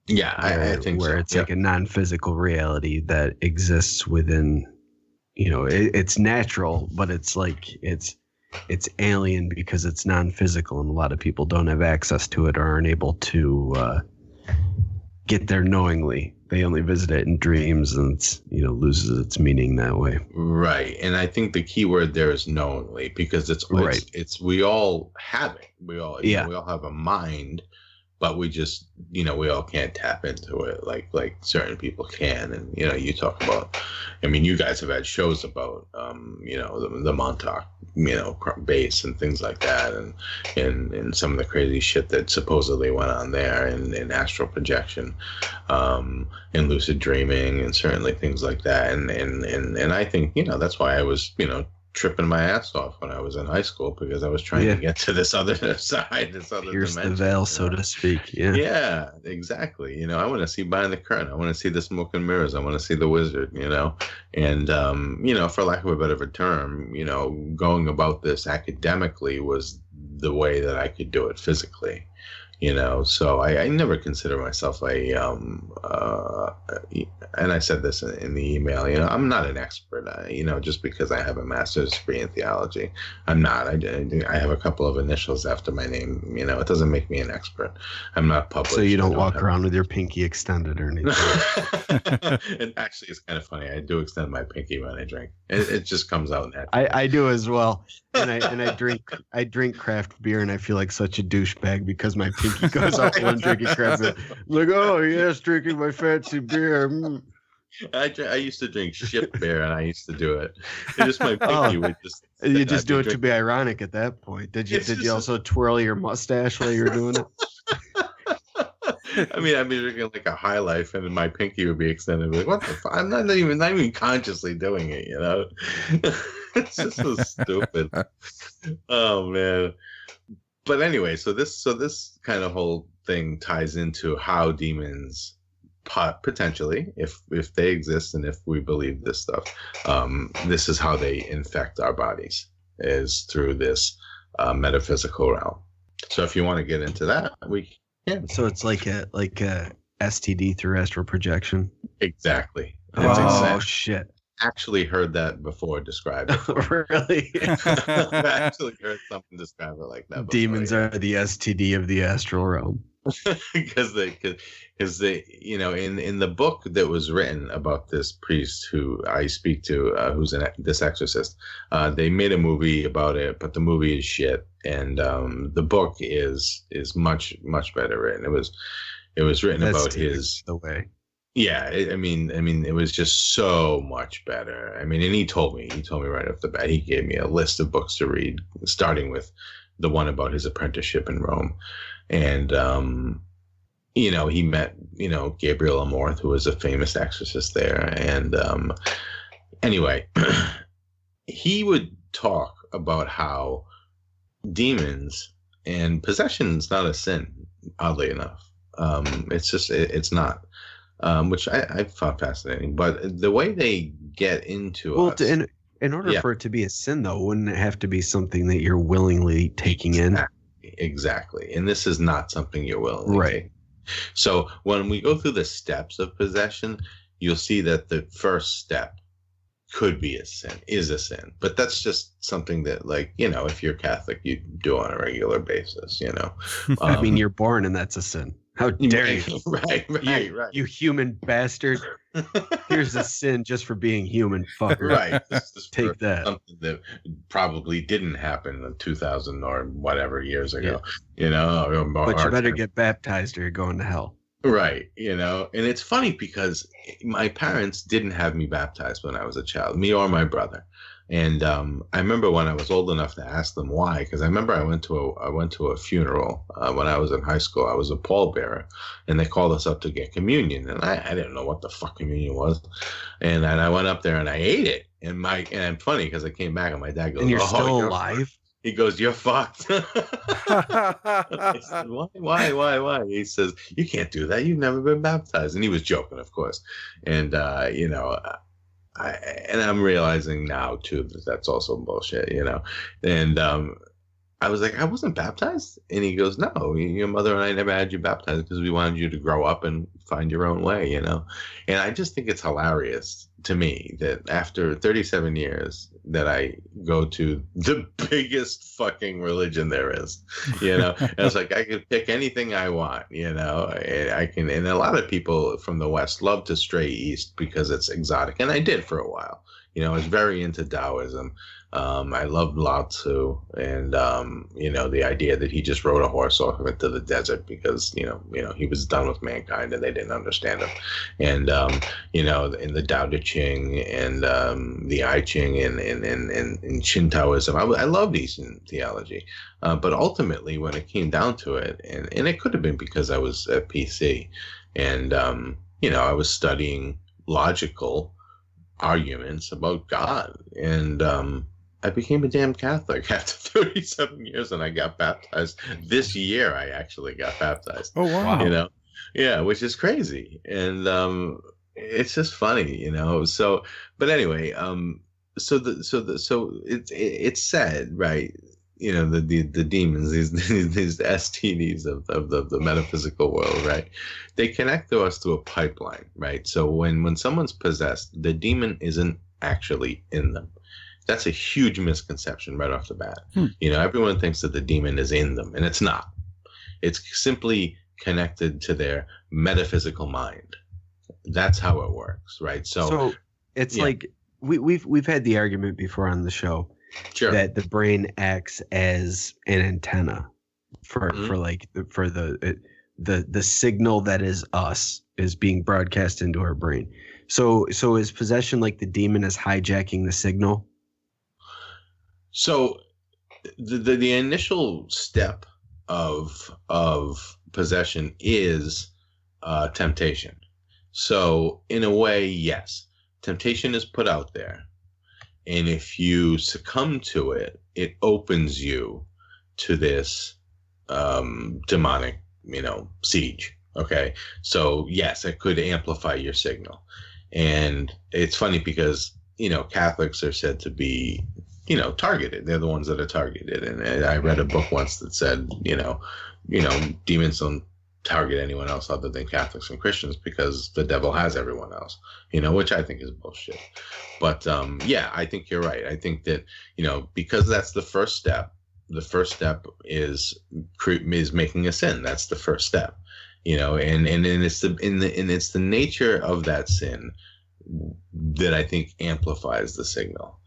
Yeah, I think where so. It's like a non-physical reality that exists within, it's natural, but it's like it's alien because it's non-physical, and a lot of people don't have access to it or aren't able to get there knowingly. They only visit it in dreams, and it's, loses its meaning that way. Right. And I think the key word there is knowingly, because it's we all have it. We all have a mind, but we just, we all can't tap into it like certain people can. And, you talk about, you guys have had shows about, the Montauk, base and things like that. And some of the crazy shit that supposedly went on there in astral projection, and lucid dreaming and certainly things like that. And I think, that's why I was, tripping my ass off when I was in high school, because I was trying to get to this other side, this other Pierce dimension. the veil, so to speak. Yeah, exactly. I want to see behind the curtain. I want to see the smoke and mirrors. I want to see the wizard, and, for lack of a better term, going about this academically was the way that I could do it physically, So I never consider myself and I said this in the email, I'm not an expert, just because I have a master's degree in theology. I'm not. I have a couple of initials after my name. It doesn't make me an expert. I'm not published. So you don't walk around with your pinky extended or anything. And actually, it's kind of funny. I do extend my pinky when I drink. It just comes out naturally. I do as well. And I drink craft beer, and I feel like such a douchebag because my pinky goes up when I'm drinking craft beer. I'm like, oh yes, drinking my fancy beer. Mm. I used to drink shit beer, and I used to do it. It just my pinky would just. You just do it to be ironic at that point. Did you also twirl your mustache while you were doing it? I mean, I'd be drinking like a High Life, and my pinky would be extended. Like, what the fuck? I'm not even consciously doing it. It's just so stupid. Oh man. But anyway, so this kind of whole thing ties into how demons potentially, if they exist and if we believe this stuff, this is how they infect our bodies, is through this metaphysical realm. So if you want to get into that, we can. So it's like a STD through astral projection. Exactly. Shit. Actually heard that before described. Really? I've actually heard something describe it like that before. Demons are the STD of the astral realm. Because they in the book that was written about this priest who I speak to, who's this exorcist, they made a movie about it, but the movie is shit, and the book is much better written. It was written about his the way. Yeah, I mean, it was just so much better. I mean, and he told me right off the bat, he gave me a list of books to read, starting with the one about his apprenticeship in Rome. And, he met, Gabriel Amorth, who was a famous exorcist there. And anyway, he would talk about how demons and possession is not a sin, oddly enough. It's not. Which I found fascinating, but the way they get into us. In order for it to be a sin, though, wouldn't it have to be something that you're willingly taking in? Exactly. And this is not something you're willingly taking. So when we go through the steps of possession, you'll see that the first step could be is a sin. But that's just something that, if you're Catholic, you do on a regular basis, I mean, you're born and that's a sin. How dare you? Right. You human bastard. Here's a sin just for being human, fucker. Right. Take that. Something that probably didn't happen in 2000 or whatever years ago, But you better get baptized or you're going to hell. Right. And it's funny because my parents didn't have me baptized when I was a child, me or my brother. And I remember when I was old enough to ask them why, because I remember I went to a funeral when I was in high school. I was a pallbearer, and they called us up to get communion, and I didn't know what the fuck communion was, and I went up there and I ate it, and I'm funny because I came back and my dad goes, "And you're still alive?" He goes, "You're fucked." I said, Why? He says, "You can't do that. You've never been baptized," and he was joking, of course, and I'm realizing now too that that's also bullshit, and I was like, I wasn't baptized, and he goes, no, your mother and I never had you baptized because we wanted you to grow up and find your own way, and I just think it's hilarious to me that after 37 years that I go to the biggest fucking religion there is, and it's like I can pick anything I want, and I can, and a lot of people from the West love to stray east because it's exotic, and I did for a while. I was very into Taoism. I loved Lao Tzu, and the idea that he just rode a horse off into the desert because he was done with mankind and they didn't understand him, and in the Tao Te Ching and the I Ching and Shintoism, I loved Eastern theology, but ultimately when it came down to it, and it could have been because I was at PC, and I was studying logical arguments about God, and I became a damn Catholic after 37 years, and I got baptized this year. I actually got baptized. Oh wow! Yeah, which is crazy, and it's just funny, So, but anyway, so it's said, right, the demons, these STDs of the metaphysical world, right? They connect to us through a pipeline, right? So when someone's possessed, the demon isn't actually in them. That's a huge misconception right off the bat. Everyone thinks that the demon is in them, and it's not. It's simply connected to their metaphysical mind. That's how it works, right? So it's like we've had the argument before on the show. Sure. That the brain acts as an antenna for the signal that is us is being broadcast into our brain. So is possession like the demon is hijacking the signal? So the initial step of possession is temptation. So in a way, yes, temptation is put out there. And if you succumb to it, it opens you to this demonic, siege. Okay. So yes, it could amplify your signal. And it's funny because, Catholics are said to be, targeted. They're the ones that are targeted. And I read a book once that said, demons don't target anyone else other than Catholics and Christians because the devil has everyone else, which I think is bullshit. But I think you're right. I think that, because that's the first step is making a sin. That's the first step, and it's the nature of that sin that I think amplifies the signal.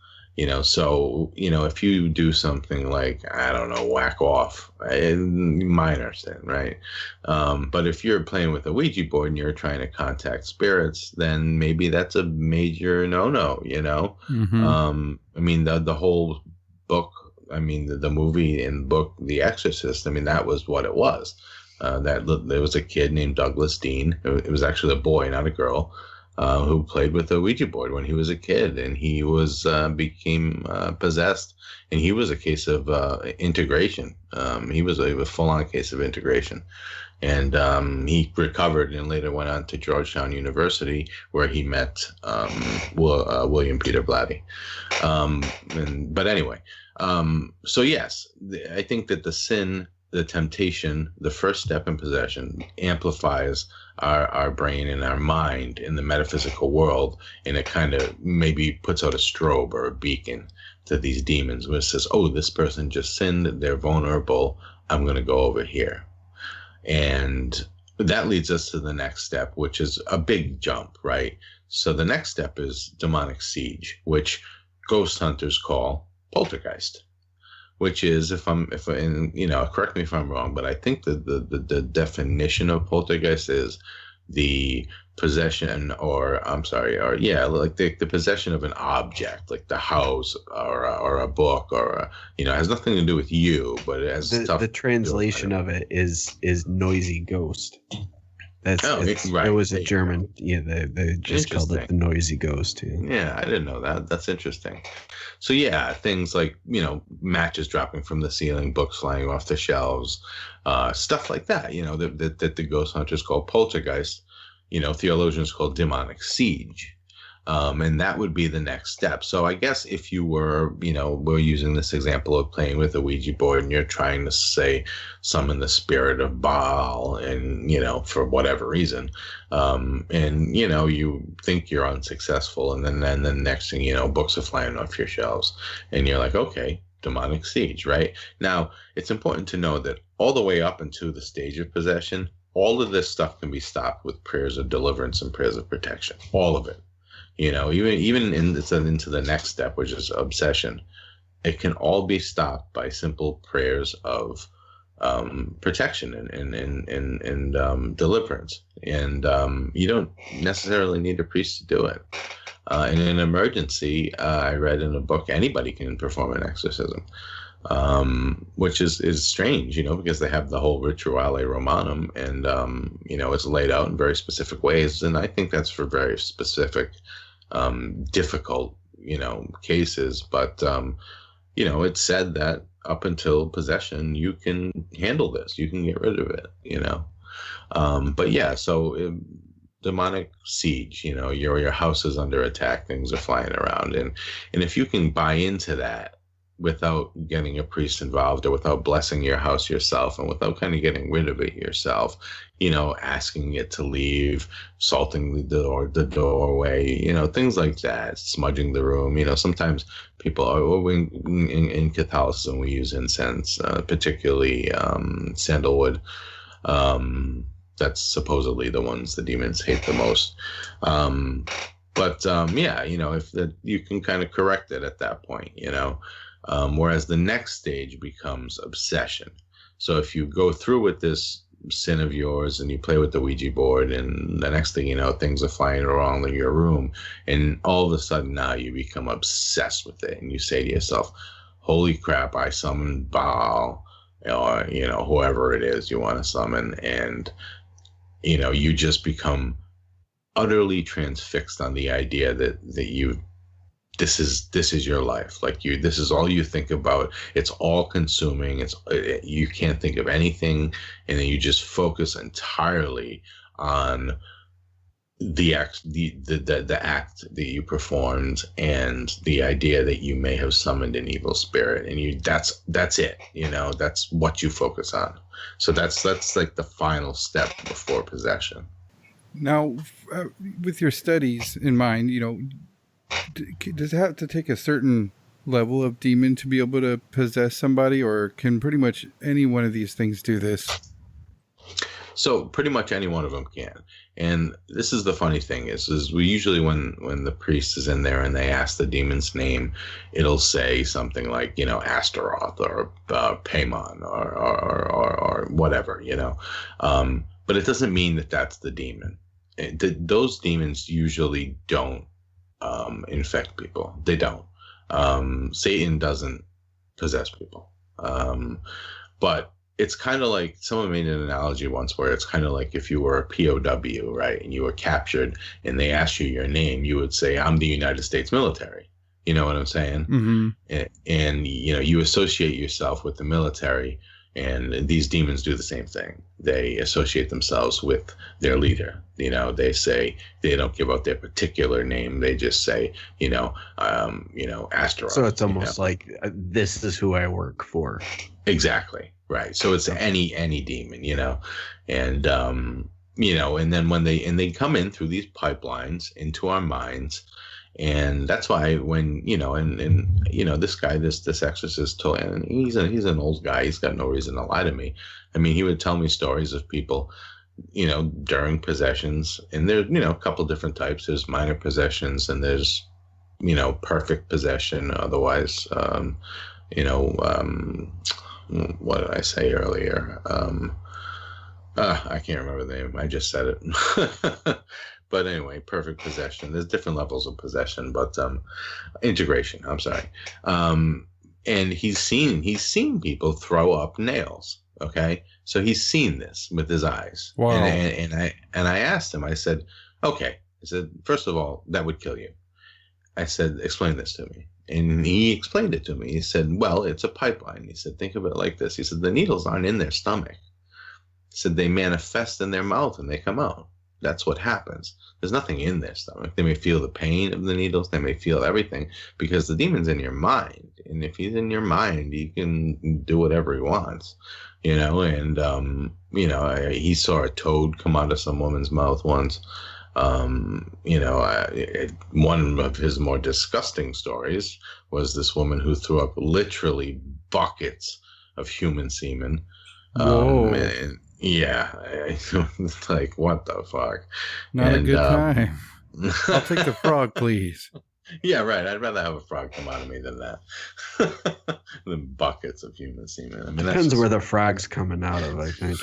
So, if you do something like, I don't know, whack off, minor sin, right? But if you're playing with a Ouija board and you're trying to contact spirits, then maybe that's a major no-no, Mm-hmm. The whole book, the movie and book, The Exorcist, that was what it was. There was a kid named Douglas Dean. It was actually a boy, not a girl. Who played with a Ouija board when he was a kid, and he became possessed, and he was a case of integration. He was a full-on case of integration, and he recovered and later went on to Georgetown University, where he met William Peter Blatty. But anyway, so yes, I think that the sin, the temptation, the first step in possession amplifies our brain and our mind in the metaphysical world, and it kind of maybe puts out a strobe or a beacon to these demons where it says, oh, this person just sinned, they're vulnerable, I'm going to go over here. And that leads us to the next step, which is a big jump, right? So the next step is demonic siege, which ghost hunters call poltergeist. Which is, correct me if I'm wrong, but I think the definition of poltergeist is the possession the possession of an object, like the house or a book it has nothing to do with you, but it has the translation of it is noisy ghost. It was a German. They just called it the noisy ghost. Yeah, I didn't know that. That's interesting. So yeah, things like matches dropping from the ceiling, books flying off the shelves, stuff like that. That the ghost hunters call poltergeist. Theologians call demonic siege. And that would be the next step. So I guess if you were, we're using this example of playing with a Ouija board and you're trying to say, summon the spirit of Baal and, for whatever reason, and, you think you're unsuccessful. And then the next thing, books are flying off your shelves and you're like, okay, demonic siege, right? Now, it's important to know that all the way up into the stage of possession, all of this stuff can be stopped with prayers of deliverance and prayers of protection, all of it. Even into the next step, which is obsession, it can all be stopped by simple prayers of protection and deliverance. And you don't necessarily need a priest to do it. In an emergency, I read in a book, anybody can perform an exorcism, which is strange, because they have the whole Rituale Romanum, and it's laid out in very specific ways, and I think that's for very specific difficult cases, but it's said that up until possession you can handle this, you can get rid of it, but yeah, so demonic siege, your house is under attack, things are flying around, and if you can buy into that, without getting a priest involved, or without blessing your house yourself, and without kind of getting rid of it yourself, asking it to leave, salting the doorway, things like that, smudging the room. Sometimes people are, in Catholicism, we use incense, particularly sandalwood. That's supposedly the ones the demons hate the most. If you can kind of correct it at that point, whereas the next stage becomes obsession. So if you go through with this sin of yours and you play with the Ouija board, and the next thing you know, things are flying around in your room, and all of a sudden now you become obsessed with it, and you say to yourself, holy crap, I summoned Baal, or whoever it is you want to summon, and you just become utterly transfixed on the idea that this is your life. This is all you think about. It's all consuming. You can't think of anything, and then you just focus entirely on the act that you performed, and the idea that you may have summoned an evil spirit, and that's it. That's what you focus on. So that's like the final step before possession. Now, with your studies in mind, does it have to take a certain level of demon to be able to possess somebody, or can pretty much any one of these things do this? So pretty much any one of them can. And this is the funny thing is we usually, when the priest is in there and they ask the demon's name, it'll say something like, Astaroth, or Paimon, or whatever, but it doesn't mean that that's the demon. Those demons usually don't infect people. They don't. Satan doesn't possess people. But it's kind of like, someone made an analogy once where it's kind of like if you were a POW, right, and you were captured and they asked you your name, you would say, I'm the United States military. You know what I'm saying? Mm-hmm. And you associate yourself with the military, and these demons do the same thing. They associate themselves with their leader. They say, they don't give out their particular name. They just say, Astaroth. So it's almost like, this is who I work for. Exactly. Right. So it's any demon, and, and then when they come in through these pipelines into our minds. And that's why when, this guy, this exorcist told, and he's an old guy. He's got no reason to lie to me. I mean, he would tell me stories of people, during possessions, and there's, a couple different types. There's minor possessions, and there's, perfect possession. Otherwise, what did I say earlier? I can't remember the name. I just said it. But anyway, perfect possession. There's different levels of possession, but integration. I'm sorry. And he's seen people throw up nails. Okay, so he's seen this with his eyes. Wow. And I asked him. I said, okay. I said, first of all, that would kill you. I said, explain this to me. And he explained it to me. He said, well, it's a pipeline. He said, think of it like this. He said, the needles aren't in their stomach. He said, they manifest in their mouth and they come out. That's what happens. There's nothing in their stomach. They may feel the pain of the needles. They may feel everything, because the demon's in your mind. And if he's in your mind, he can do whatever he wants, and, he saw a toad come out of some woman's mouth once. One of his more disgusting stories was this woman who threw up literally buckets of human semen. It's like, what the fuck? Not a good time. I'll take the frog, please. Yeah, right. I'd rather have a frog come out of me than that. Than buckets of human semen. I mean, depends where the frog's coming out of, I think.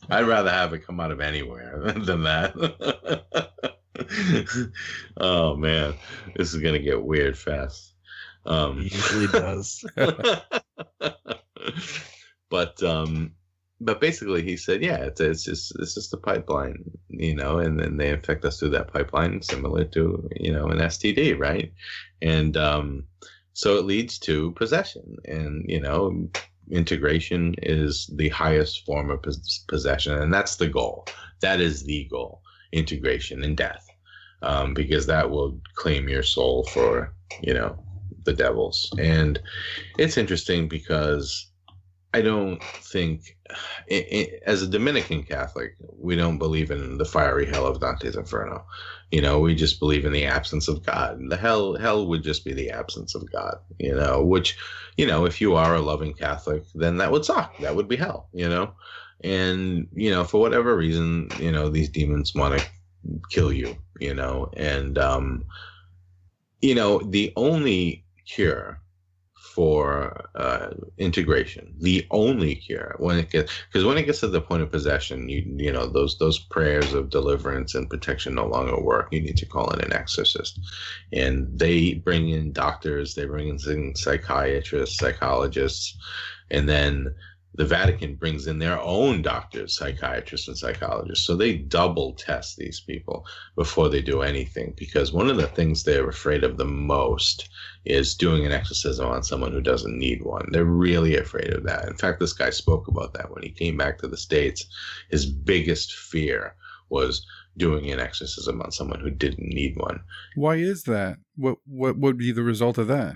I'd rather have it come out of anywhere than that. Oh, man. This is going to get weird fast. It usually does. But basically, he said, yeah, it's just a pipeline, and then they infect us through that pipeline, similar to, an STD, right? And so it leads to possession, and, integration is the highest form of possession, and that's the goal. That is the goal, integration and death, because that will claim your soul for, the devils. And it's interesting because I don't think, as a Dominican Catholic, we don't believe in the fiery hell of Dante's Inferno. We just believe in the absence of God. The hell would just be the absence of God, which, if you are a loving Catholic, then that would suck. That would be hell, and, for whatever reason, these demons want to kill you, and, the only cure for integration, the only cure when it gets to the point of possession, those prayers of deliverance and protection no longer work. You need to call in an exorcist, and they bring in doctors, they bring in psychiatrists, psychologists, and then the Vatican brings in their own doctors, psychiatrists, and psychologists. So they double test these people before they do anything, because one of the things they're afraid of the most is doing an exorcism on someone who doesn't need one. They're really afraid of that. In fact, this guy spoke about that when he came back to the States. His biggest fear was doing an exorcism on someone who didn't need one. Why is that? What would be the result of that?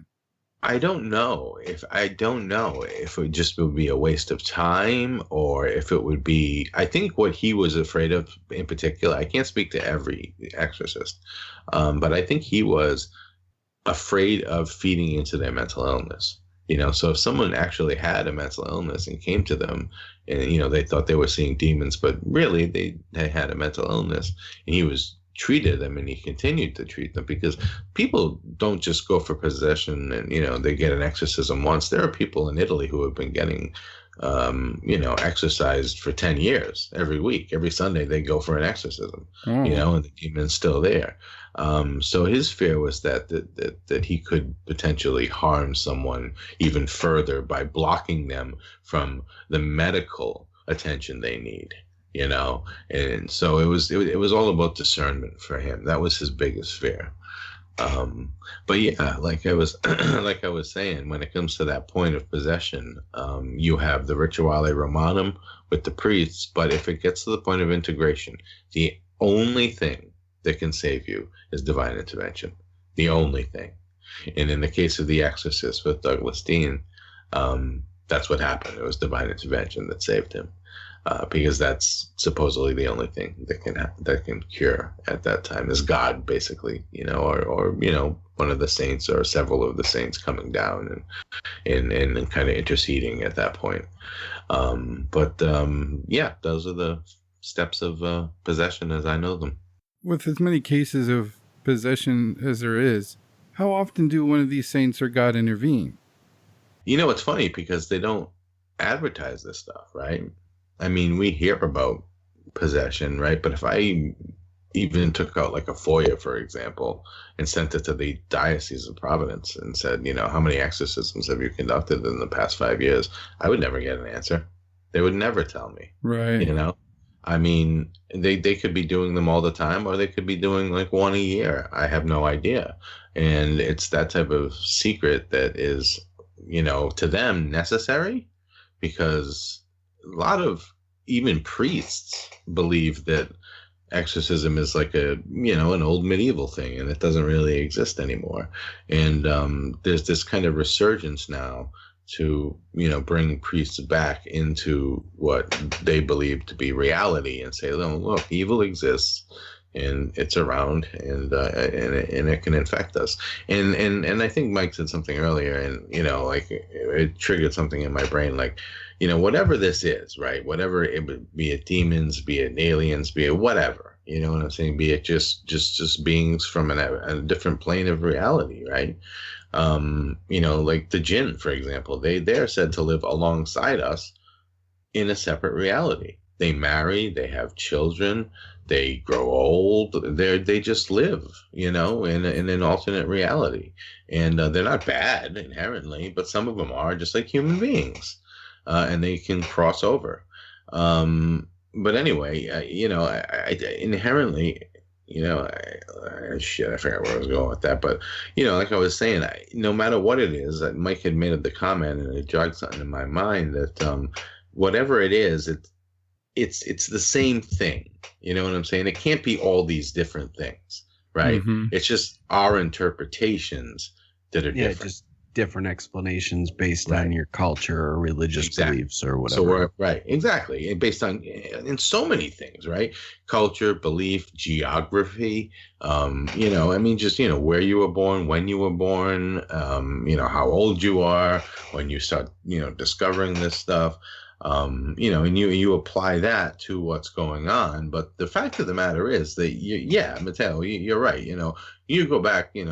I don't know if it just would be a waste of time, or if it would be, I think what he was afraid of in particular, I can't speak to every exorcist, but I think he was afraid of feeding into their mental illness. So if someone actually had a mental illness and came to them and, they thought they were seeing demons, but really they had a mental illness, and he was treated them, and he continued to treat them, because people don't just go for possession and they get an exorcism once. There are people in Italy who have been getting exorcised for 10 years. Every week, every Sunday they go for an exorcism. And the demon's still there. So his fear was that he could potentially harm someone even further by blocking them from the medical attention they need. And so it was all about discernment for him. That was his biggest fear. But yeah, like I was saying, when it comes to that point of possession, you have the rituale romanum with the priests. But if it gets to the point of integration, the only thing that can save you is divine intervention. The only thing. And in the case of The Exorcist with Douglas Dean, that's what happened. It was divine intervention that saved him. Because that's supposedly the only thing that can cure at that time is God, basically, or one of the saints or several of the saints coming down and kind of interceding at that point. Yeah, those are the steps of possession as I know them. With as many cases of possession as there is, how often do one of these saints or God intervene? It's funny because they don't advertise this stuff, right? I mean, we hear about possession, right? But if I even took out like a FOIA, for example, and sent it to the Diocese of Providence and said, how many exorcisms have you conducted in the past 5 years? I would never get an answer. They would never tell me. Right. I mean, they could be doing them all the time, or they could be doing like one a year. I have no idea. And it's that type of secret that is, to them necessary, because a lot of even priests believe that exorcism is like an old medieval thing, and it doesn't really exist anymore. And there's this kind of resurgence now to bring priests back into what they believe to be reality and say, oh, look, evil exists and it's around, and it can infect us. And I think Mike said something earlier, and it triggered something in my brain, like, whatever this is, right? Whatever it would be, it demons, be it aliens, be it whatever, you know what I'm saying? Be it just beings from a different plane of reality, right? Like the jinn, for example, they're said to live alongside us in a separate reality. They marry, they have children, they grow old, they just live, in an alternate reality. And they're not bad inherently, but some of them are just like human beings. And they can cross over. But anyway, I inherently, I forgot where I was going with that. But, like I was saying, no matter what it is, Mike had made the comment, and it jogged something in my mind that whatever it is, it's the same thing. You know what I'm saying? It can't be all these different things, right? Mm-hmm. It's just our interpretations that are different. Just different explanations based on your culture or religious beliefs or whatever. So we're exactly, and based on in so many things, right? Culture, belief, geography. Just where you were born, when you were born. How old you are when you start discovering this stuff. And you apply that to what's going on. But the fact of the matter is that Matteo, you're right. You go back, to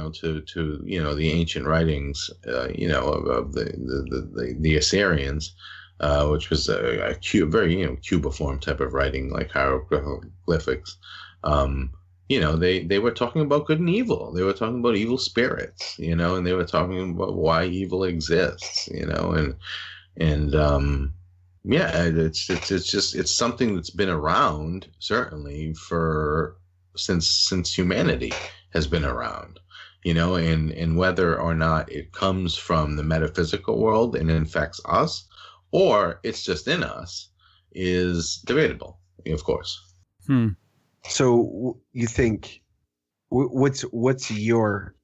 the ancient writings, of the Assyrians, which was a very cubiform type of writing, like hieroglyphics. They were talking about good and evil. They were talking about evil spirits, and they were talking about why evil exists, it's something that's been around certainly since humanity has been around, and whether or not it comes from the metaphysical world and infects us, or it's just in us, is debatable, of course. So you think, what's your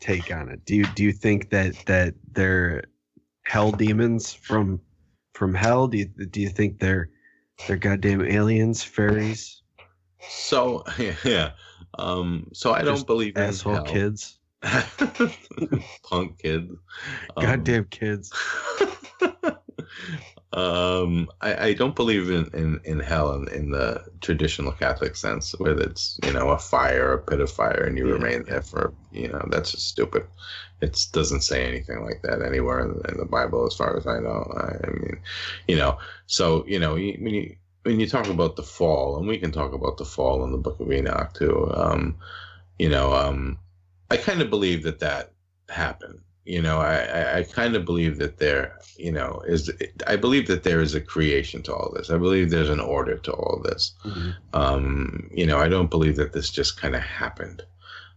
take on it? Do you think that they're hell demons from hell? Do you think they're goddamn aliens, fairies? So yeah. So I don't believe in asshole hell. Kids. Punk kids. Goddamn kids. I don't believe in hell in the traditional Catholic sense, where it's a fire, a pit of fire, and you remain there for that's just stupid. It doesn't say anything like that anywhere in the Bible, as far as I know. So when you talk about the fall, and we can talk about the fall in the Book of Enoch too, I kind of believe that happened. I kind of believe that I believe that there is a creation to all this. I believe there's an order to all this. Mm-hmm. I don't believe that this just kind of happened.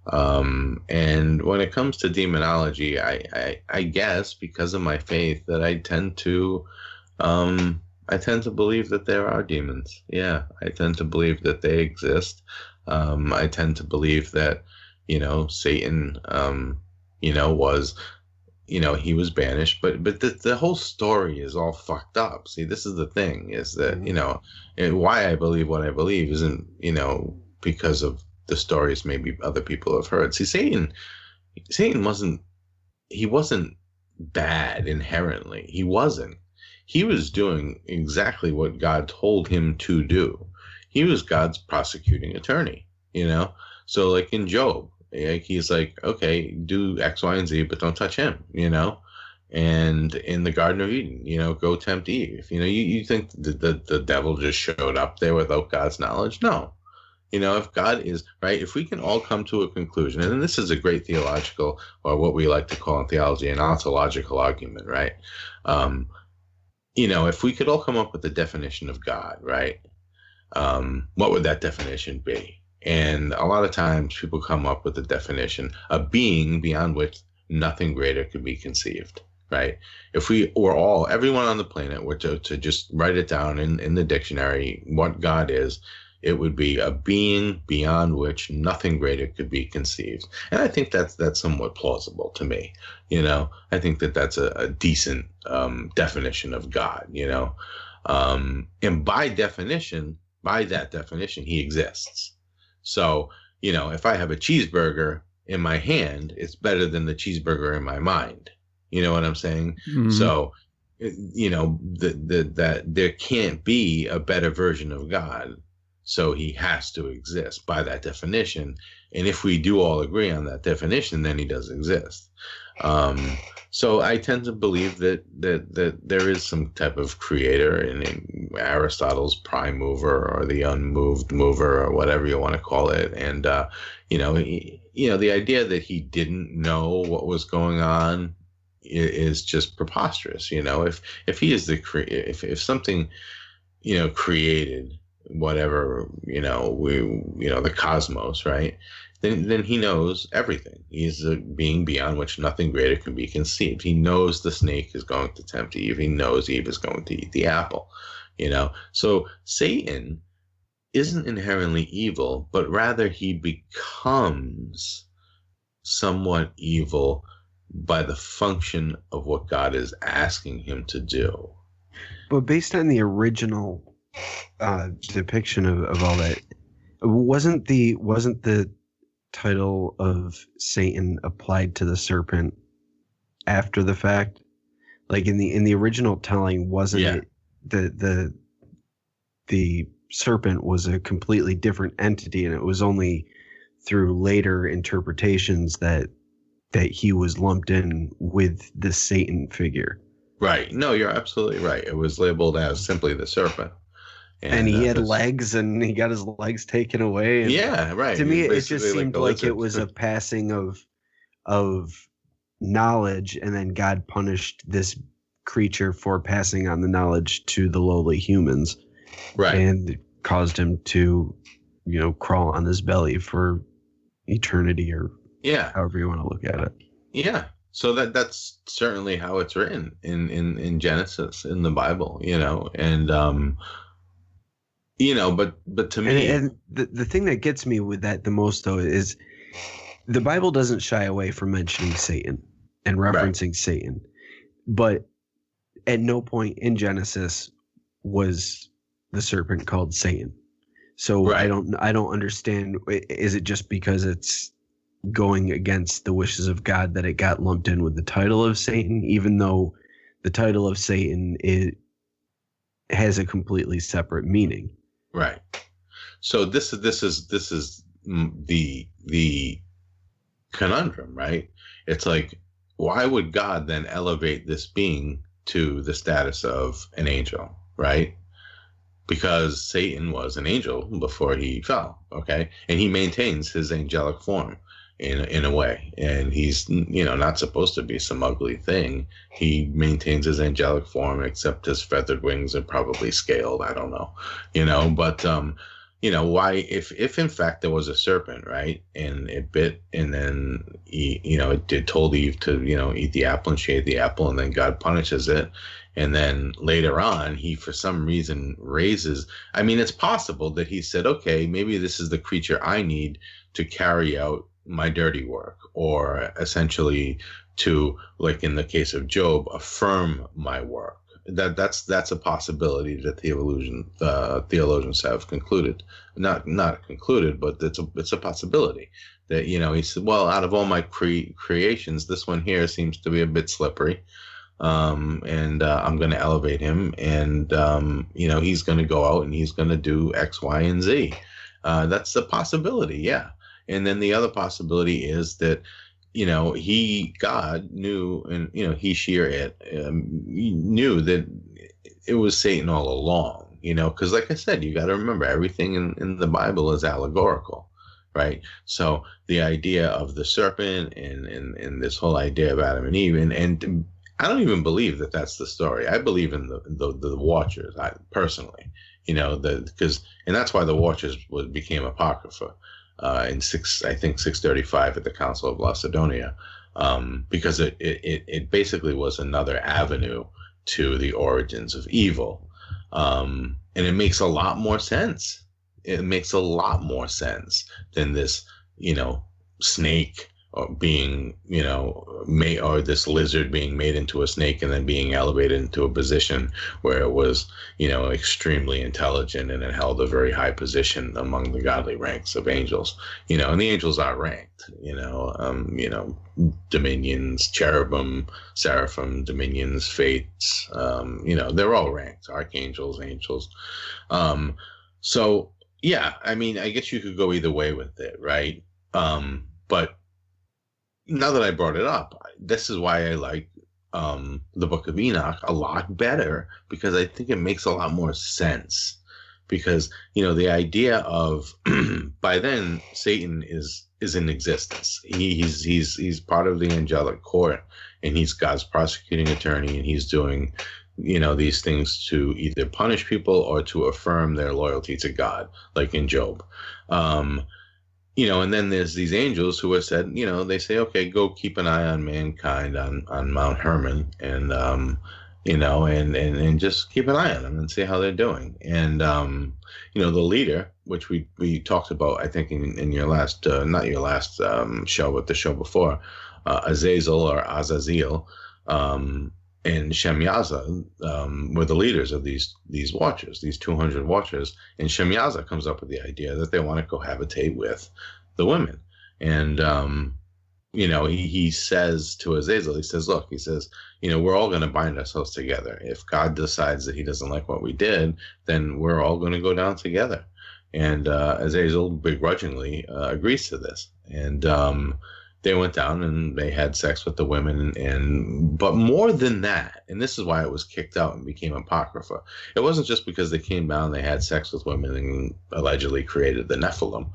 And when it comes to demonology, I guess because of my faith that I tend to believe that there are demons. Yeah, I tend to believe that they exist. I tend to believe that, Satan, was, he was banished, but the whole story is all fucked up. See, this is the thing, is that, and why I believe what I believe isn't, because of the stories maybe other people have heard. See, Satan wasn't bad inherently. He wasn't. He was doing exactly what God told him to do. He was God's prosecuting attorney, So like in Job, he's like, okay, do X, Y, and Z, but don't touch him, And in the Garden of Eden, go tempt Eve. You think the devil just showed up there without God's knowledge? No. If God is right, if we can all come to a conclusion, and this is a great theological, or what we like to call in theology, an ontological argument, right? If we could all come up with a definition of God, right? What would that definition be? And a lot of times people come up with a definition, a being beyond which nothing greater could be conceived, right? If we were everyone on the planet were to just write it down in the dictionary, what God is, it would be a being beyond which nothing greater could be conceived. And I think that's somewhat plausible to me. I think that's a decent definition of God, and by that definition, he exists. So, if I have a cheeseburger in my hand, it's better than the cheeseburger in my mind. You know what I'm saying? Mm-hmm. So, that there can't be a better version of God. So he has to exist by that definition. And if we do all agree on that definition, then he does exist. So I tend to believe that there is some type of creator in Aristotle's prime mover, or the unmoved mover, or whatever you want to call it. And, the idea that he didn't know what was going on is just preposterous. If he is if something, created whatever, the cosmos, right? Then he knows everything. He's a being beyond which nothing greater can be conceived. He knows the snake is going to tempt Eve. He knows Eve is going to eat the apple, So Satan isn't inherently evil, but rather he becomes somewhat evil by the function of what God is asking him to do. But based on the original depiction of all that, wasn't the title of Satan applied to the serpent after the fact? Like in the original telling, wasn't it the serpent was a completely different entity, and it was only through later interpretations that he was lumped in with the Satan figure. Right. No, you're absolutely right. It was labeled as simply the serpent. And he had legs, and he got his legs taken away. And yeah, right. To me, it just seemed like it was a passing of knowledge, and then God punished this creature for passing on the knowledge to the lowly humans. Right. And caused him to, crawl on his belly for eternity, or however you want to look at it. Yeah. So that's certainly how it's written in Genesis, in the Bible, and but to me, and the thing that gets me with that the most, though, is the Bible doesn't shy away from mentioning Satan and referencing Satan, but at no point in Genesis was the serpent called Satan. So I don't understand. Is it just because it's going against the wishes of God that it got lumped in with the title of Satan, even though the title of Satan has a completely separate meaning? Right. So this is the conundrum, right? It's like, why would God then elevate this being to the status of an angel, right? Because Satan was an angel before he fell, okay? And he maintains his angelic form in a way, and he's not supposed to be some ugly thing. He maintains his angelic form, except his feathered wings are probably scaled. I don't know, but why, if in fact there was a serpent, right, and it bit, and then it told Eve to eat the apple, and she ate the apple, and then God punishes it, and then later on he for some reason raises, it's possible that he said, okay, maybe this is the creature I need to carry out my dirty work, or essentially to, like in the case of Job, affirm my work. That's a possibility that theologians have concluded, not concluded, but it's a possibility that he said, well, out of all my creations, this one here seems to be a bit slippery, and I'm going to elevate him, and he's going to go out and he's going to do X, Y, and Z. That's a possibility, yeah. And then the other possibility is that, God knew, and, he, she, or it knew that it was Satan all along, because like I said, you got to remember, everything in the Bible is allegorical, right? So the idea of the serpent and this whole idea of Adam and Eve, and I don't even believe that that's the story. I believe in the Watchers, personally, and that's why the Watchers became apocrypha. In 635 at the Council of Lacedonia, because it basically was another avenue to the origins of evil, and it makes a lot more sense. It makes a lot more sense than this, snake or being, made, or this lizard being made into a snake and then being elevated into a position where it was, extremely intelligent, and it held a very high position among the godly ranks of angels, and the angels are ranked, dominions, cherubim, seraphim, dominions, fates, they're all ranked, archangels, angels. So yeah, I guess you could go either way with it, right? But now that I brought it up, this is why I like the Book of Enoch a lot better, because I think it makes a lot more sense. Because the idea of by then Satan is in existence. He's part of the angelic court, and he's God's prosecuting attorney, and he's doing these things to either punish people or to affirm their loyalty to God, like in Job. And then there's these angels who are said, they say, okay, go keep an eye on mankind on Mount Hermon, and, and just keep an eye on them and see how they're doing. And, the leader, which we talked about, I think in your last, not your last show, but the show before, Azazel or Azazel, and Shemyaza were the leaders of these watchers, these 200 watchers. And Shemyaza comes up with the idea that they want to cohabitate with the women. And, he says to Azazel, he says, look, he says, we're all going to bind ourselves together. If God decides that he doesn't like what we did, then we're all going to go down together. And Azazel begrudgingly agrees to this. And they went down and they had sex with the women. But more than that, and this is why it was kicked out and became apocrypha, it wasn't just because they came down and they had sex with women and allegedly created the Nephilim.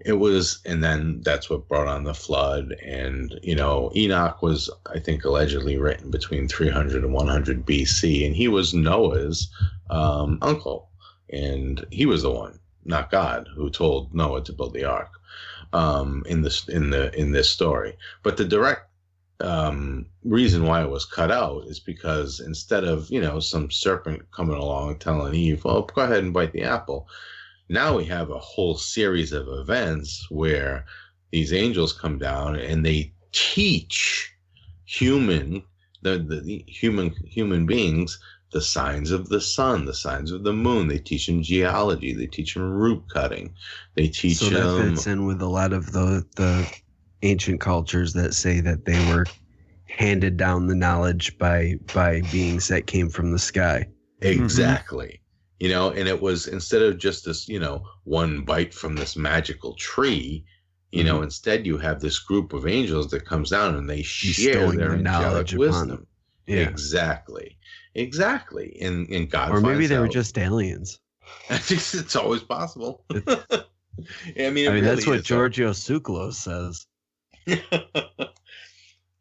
It was, and then that's what brought on the flood. And, Enoch was, I think, allegedly written between 300 and 100 BC. And he was Noah's uncle. And he was the one, not God, who told Noah to build the ark in this story. But the direct reason why it was cut out is because instead of, some serpent coming along telling Eve, well, go ahead and bite the apple, now we have a whole series of events where these angels come down and they teach human beings the signs of the sun, the signs of the moon. They teach them geology. They teach them root cutting. They teach them. So that fits in with a lot of the ancient cultures that say that they were handed down the knowledge by beings that came from the sky. Exactly. Mm-hmm. And it was, instead of just this, one bite from this magical tree, instead you have this group of angels that comes down and they share their knowledge wisdom. Yeah. Exactly. And God, or maybe they were just aliens. It's always possible. I mean really that's what Giorgio Tsoukalos says.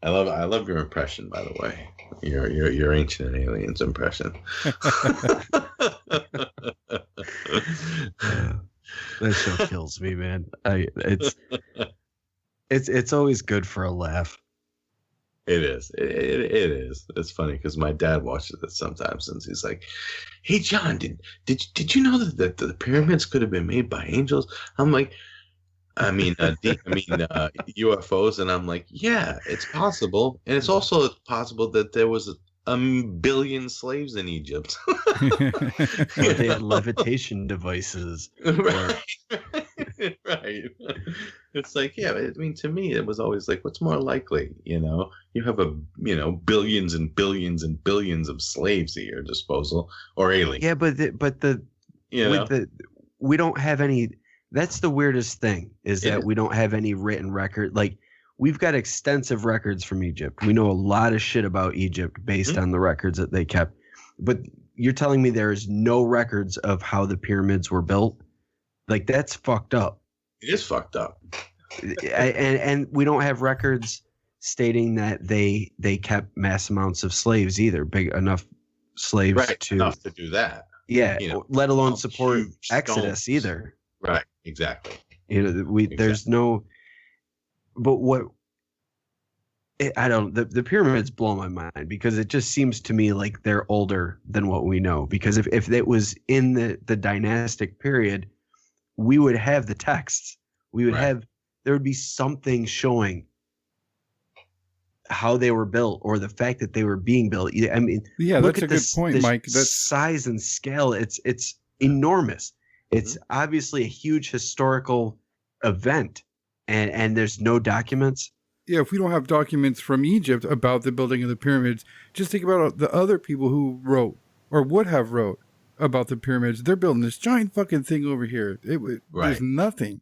I love your impression, by the way. Your Ancient Aliens impression. That show kills me, man. It's always good for a laugh. It is. It is. It's funny because my dad watches it sometimes, and he's like, "Hey, John, did you know that the pyramids could have been made by angels?" I'm like, UFOs, and I'm like, yeah, it's possible, and it's also possible that there was a billion slaves in Egypt. Or they had levitation devices. Right. Right. It's like, yeah, to me, it was always like, what's more likely? You have billions and billions and billions of slaves at your disposal, or aliens. Yeah, we don't have any. That's the weirdest thing, is that we don't have any written record. Like, we've got extensive records from Egypt. We know a lot of shit about Egypt based on the records that they kept. But you're telling me there is no records of how the pyramids were built? Like, that's fucked up. It is fucked up. And we don't have records stating that they kept mass amounts of slaves either, big enough slaves enough to do that. Yeah, let alone support Exodus either. Right, exactly. There's no, but what, I don't, the pyramids blow my mind, because it just seems to me like they're older than what we know. Because if it was in the dynastic period, we would have the texts. We would have, there would be something showing how they were built, or the fact that they were being built. I mean, that's a good point, Mike. That's size and scale. It's enormous. It's obviously a huge historical event, and there's no documents. Yeah, if we don't have documents from Egypt about the building of the pyramids, just think about the other people who wrote or would have wrote about the pyramids. They're building this giant fucking thing over here. There's nothing.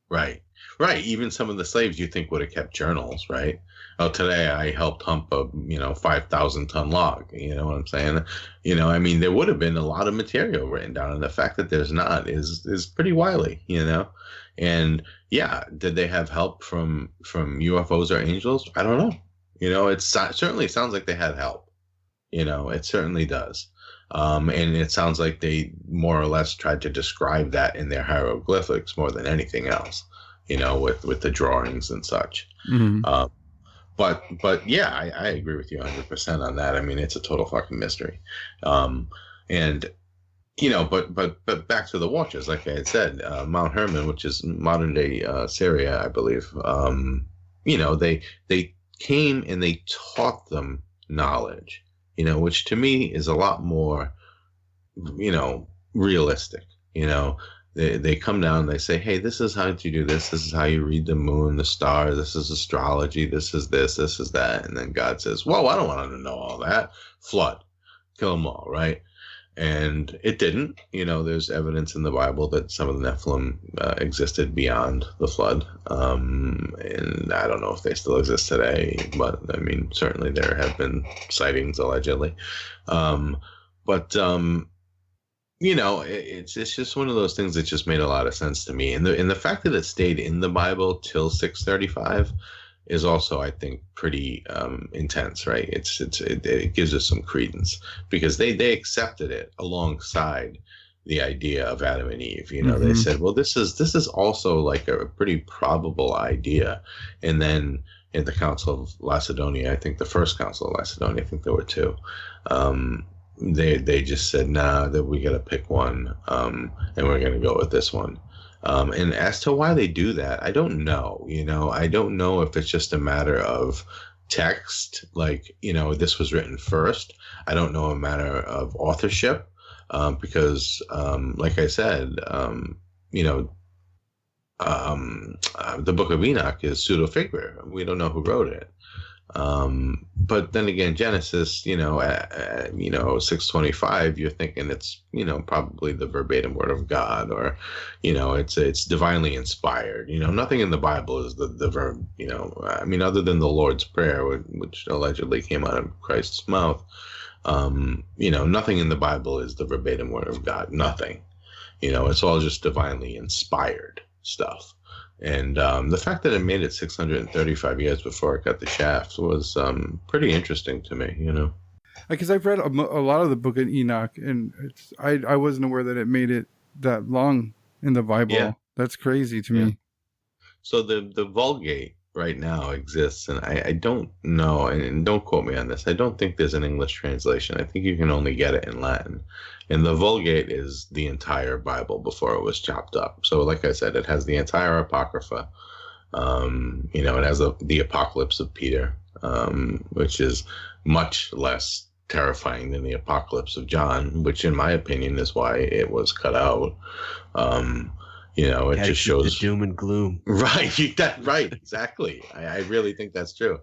Right. Even some of the slaves you think would have kept journals, right? Oh, today I helped hump a 5,000-ton log. You know what I'm saying? There would have been a lot of material written down, and the fact that there's not is pretty wily. And yeah, did they have help from UFOs or angels? I don't know. It certainly sounds like they had help. It certainly does. And it sounds like they more or less tried to describe that in their hieroglyphics more than anything else, with the drawings and such. Mm-hmm. But yeah, I agree with you 100% on that. It's a total fucking mystery. But back to the watchers, like I had said, Mount Hermon, which is modern day Syria, I believe. they came and they taught them knowledge, which to me is a lot more, realistic. They come down, they say, hey, this is how you do this. This is how you read the moon, the stars. This is astrology. This is this is that. And then God says, whoa, I don't want to know all that. Flood, kill them all, right? And it didn't. There's evidence in the Bible that some of the Nephilim existed beyond the flood. And I don't know if they still exist today, but I mean, certainly there have been sightings allegedly. It's just one of those things that just made a lot of sense to me. And the fact that it stayed in the Bible till 635 is also, I think, pretty intense, right? It gives us some credence because they accepted it alongside the idea of Adam and Eve. They said, well, this is also like a pretty probable idea. And then in the Council of Lacedonia, I think the first Council of Lacedonia, I think there were two. They just said, nah, that we got to pick one, and we're going to go with this one. And as to why they do that, I don't know. I don't know if it's just a matter of text, like, this was written first. I don't know a matter of authorship, because, like I said, the Book of Enoch is pseudo-figure. We don't know who wrote it. But then again, Genesis, 625, you're thinking it's, probably the verbatim word of God, or, it's divinely inspired. Nothing in the Bible is the verb, other than the Lord's Prayer, which allegedly came out of Christ's mouth. Nothing in the Bible is the verbatim word of God. Nothing. It's all just divinely inspired stuff. And the fact that it made it 635 years before it got the shaft was pretty interesting to me, Because I've read a lot of the Book of Enoch, and I wasn't aware that it made it that long in the Bible. Yeah. That's crazy to me. So the Vulgate right now exists, and I don't know, and don't quote me on this, I don't think there's an English translation. I think you can only get it in Latin. And the Vulgate is the entire Bible before it was chopped up. So like I said, it has the entire apocrypha. It has the Apocalypse of Peter, which is much less terrifying than the Apocalypse of John, which in my opinion is why it was cut out. It just shows the doom and gloom. Right. Right. Exactly. I really think that's true.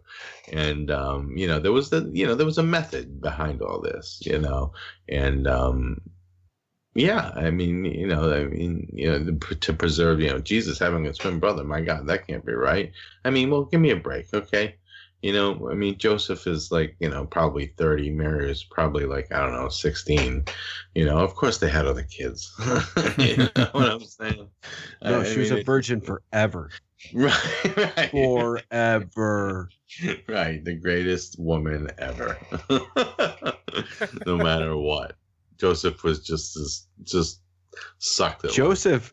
And, there was there was a method behind all this, and, to preserve, Jesus having a twin brother, my God, that can't be right. Well, give me a break. Okay. Joseph is like, probably 30. Mary is probably like, I don't know, 16. Of course they had other kids. You know what I'm saying? No, she was a virgin forever. Right. Forever. Right. The greatest woman ever. No matter what. Joseph was just sucked at Joseph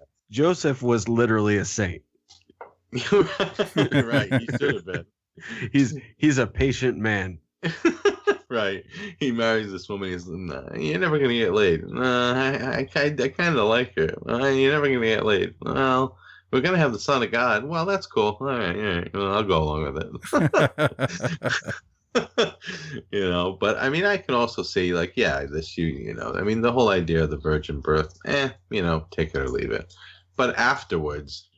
was literally a saint. Right. He should have been. He's a patient man. Right. He marries this woman. He's, nah, you're never gonna get laid. I kind of like her. You're never gonna get laid. Well, we're gonna have the Son of God. Well, that's cool. All right. Well, I'll go along with it. But I can also see like, yeah, the whole idea of the virgin birth. Take it or leave it. But afterwards,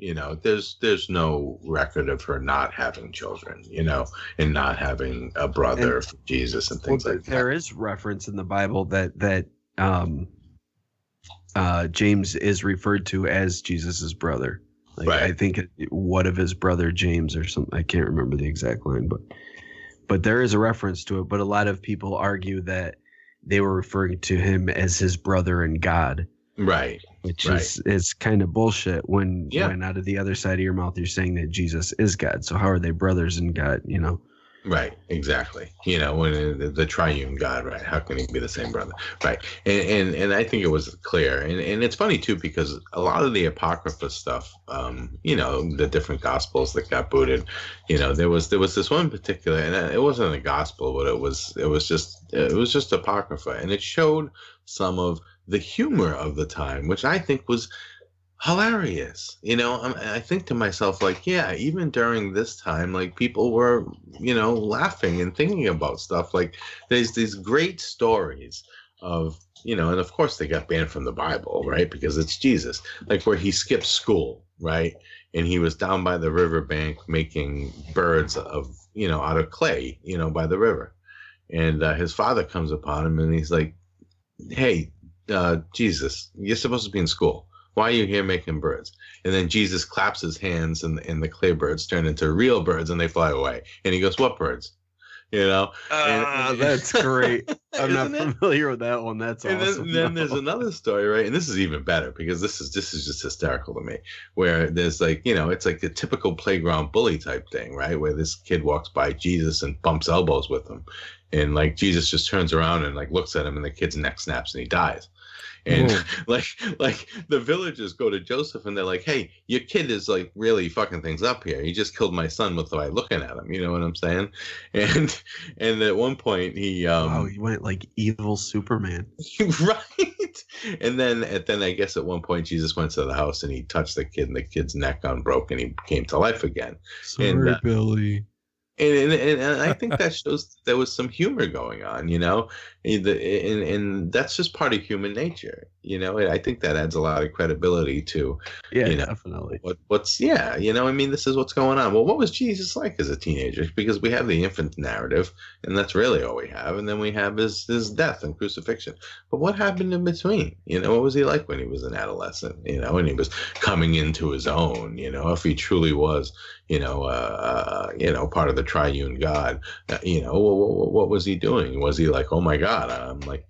there's no record of her not having children, and not having a brother for Jesus and things like that. There is reference in the Bible that James is referred to as Jesus's brother. Like, right. I think what of his brother James or something. I can't remember the exact line, but there is a reference to it. But a lot of people argue that they were referring to him as his brother in God. Right. Which is kind of bullshit when out of the other side of your mouth you're saying that Jesus is God. So how are they brothers in God, Right, exactly. When the triune God, right? How can he be the same brother? Right. And I think it was clear. And it's funny too, because a lot of the apocrypha stuff, the different gospels that got booted, there was this one particular, and it wasn't a gospel, but it was just apocrypha, and it showed some of the humor of the time, which I think was hilarious. I think to myself, like, yeah, even during this time, like, people were, laughing and thinking about stuff. Like, there's these great stories of, and of course they got banned from the Bible, right? Because it's Jesus, like where he skipped school, right? And he was down by the riverbank making birds out of clay, by the river. And his father comes upon him and he's like, hey, Jesus, you're supposed to be in school. Why are you here making birds? And then Jesus claps his hands and the clay birds turn into real birds and they fly away. And he goes, what birds? That's great. I'm not familiar with that one. That's awesome. And then there's another story, right? And this is even better because this is just hysterical to me, where there's like, it's like a typical playground bully type thing, right? Where this kid walks by Jesus and bumps elbows with him. And like Jesus just turns around and like looks at him and the kid's neck snaps and he dies. And like the villagers go to Joseph and they're like, hey, your kid is like really fucking things up here. He just killed my son by looking at him. You know what I'm saying? And at one point he he went like evil Superman. Right. And then I guess at one point Jesus went to the house and he touched the kid and the kid's neck unbroke and he came to life again. Sorry, Billy. And I think that shows there was some humor going on, and that's just part of human nature, I think that adds a lot of credibility to, definitely. This is what's going on. Well, what was Jesus like as a teenager? Because we have the infant narrative, and that's really all we have, and then we have his death and crucifixion. But what happened in between? What was he like when he was an adolescent? And he was coming into his own. If he truly was, part of the triune God, what was he doing? Was he like, oh my God, I'm like,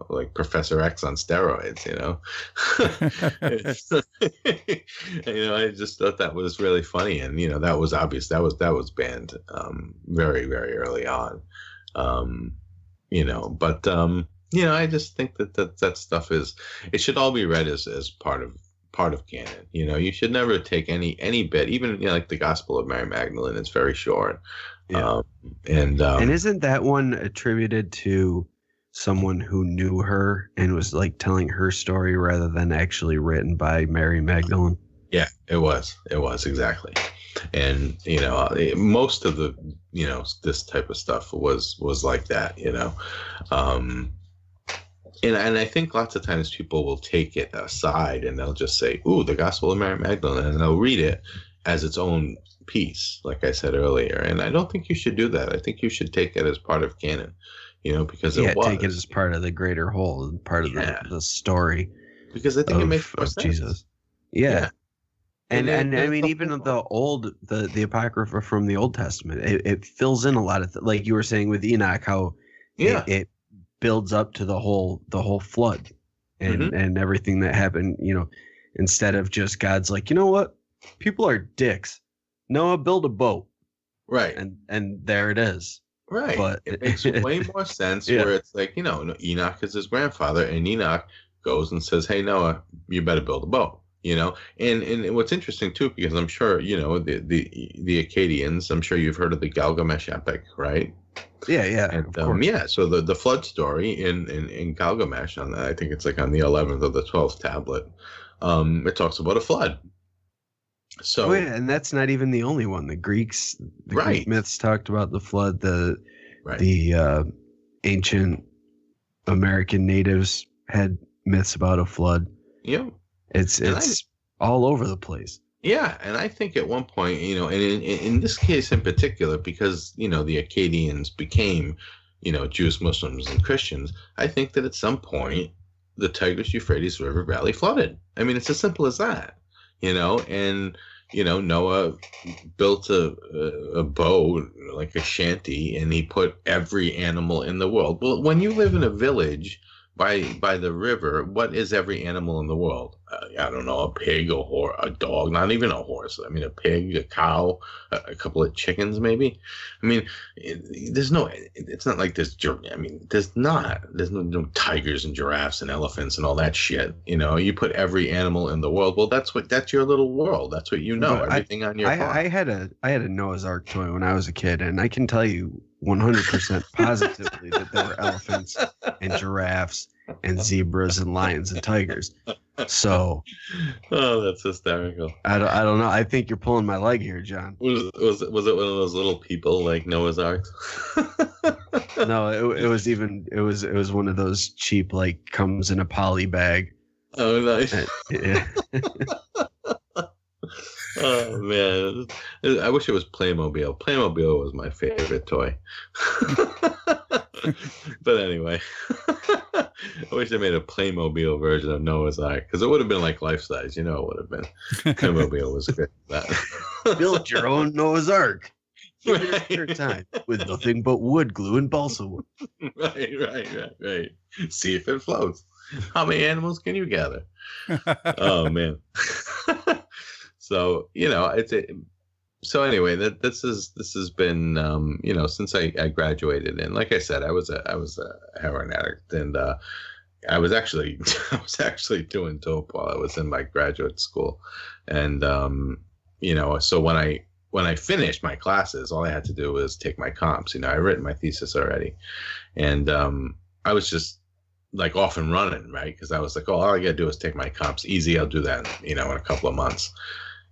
like Professor X on steroids, I just thought that was really funny. And, that was obvious. That was banned very, very early on. I just think that stuff it should all be read as part of canon. You should never take any bit, even like the Gospel of Mary Magdalene. It's very short. And isn't that one attributed to someone who knew her and was like telling her story rather than actually written by Mary Magdalene? Yeah, it was exactly. And most of the this type of stuff was like that. And I think lots of times people will take it aside and they'll just say, ooh, the Gospel of Mary Magdalene, and they'll read it as its own piece, like I said earlier. And I don't think you should do that. I think you should take it as part of canon, because it was. Take it as part of the greater whole, part of the story. Because I think it makes more sense. Jesus. Yeah. And I mean, even the Apocrypha from the Old Testament, it fills in a lot of, like you were saying with Enoch, how it builds up to the whole flood and everything that happened, instead of just God's like, you know what? People are dicks. Noah, build a boat. Right. And there it is. Right. But it makes way more sense where it's like, Enoch is his grandfather and Enoch goes and says, hey, Noah, you better build a boat. And what's interesting too, because I'm sure, the Akkadians, I'm sure you've heard of the Gilgamesh epic, right? Yeah. And, so the flood story in Gilgamesh, I think it's like on the 11th or the 12th tablet, it talks about a flood. So, and that's not even the only one. The Greek myths talked about the flood. The ancient American natives had myths about a flood. Yeah, it's all over the place. Yeah, and I think at one point, and in this case in particular, because the Akkadians became, Jews, Muslims, and Christians, I think that at some point the Tigris-Euphrates River Valley flooded. I mean, it's as simple as that, and Noah built a boat, like a shanty, and he put every animal in the world. Well, when you live in a village by the river, what is every animal in the world? I don't know, a pig, a dog, not even a horse. I mean, a pig, a cow, a couple of chickens, maybe. I mean, it's not like there's no tigers and giraffes and elephants and all that shit. You put every animal in the world. Well, that's your little world. That's what everything on your farm. I had a Noah's Ark toy when I was a kid, and I can tell you 100% positively that there were elephants and giraffes and zebras and lions and tigers. So, oh, that's hysterical. I don't know. I think you're pulling my leg here, John. Was it one of those little people like Noah's Ark? No, it was one of those cheap, like, comes in a poly bag. Oh, nice. Yeah. Oh man, I wish it was Playmobil. Playmobil was my favorite toy. But anyway, I wish they made a Playmobil version of Noah's Ark, because it would have been like life size. You know, it would have been. Playmobil was good for that. Build your own Noah's Ark. Right. Your time with nothing but wood, glue, and balsa wood. Right. See if it floats. How many animals can you gather? Oh man. So so anyway, this has been since I graduated, and like I said, I was a heroin addict, and I was actually doing dope while I was in my graduate school, and so when I finished my classes, all I had to do was take my comps. I written my thesis already, and I was just like off and running, right? Because I was like, oh, all I gotta do is take my comps. Easy, I'll do that, in a couple of months.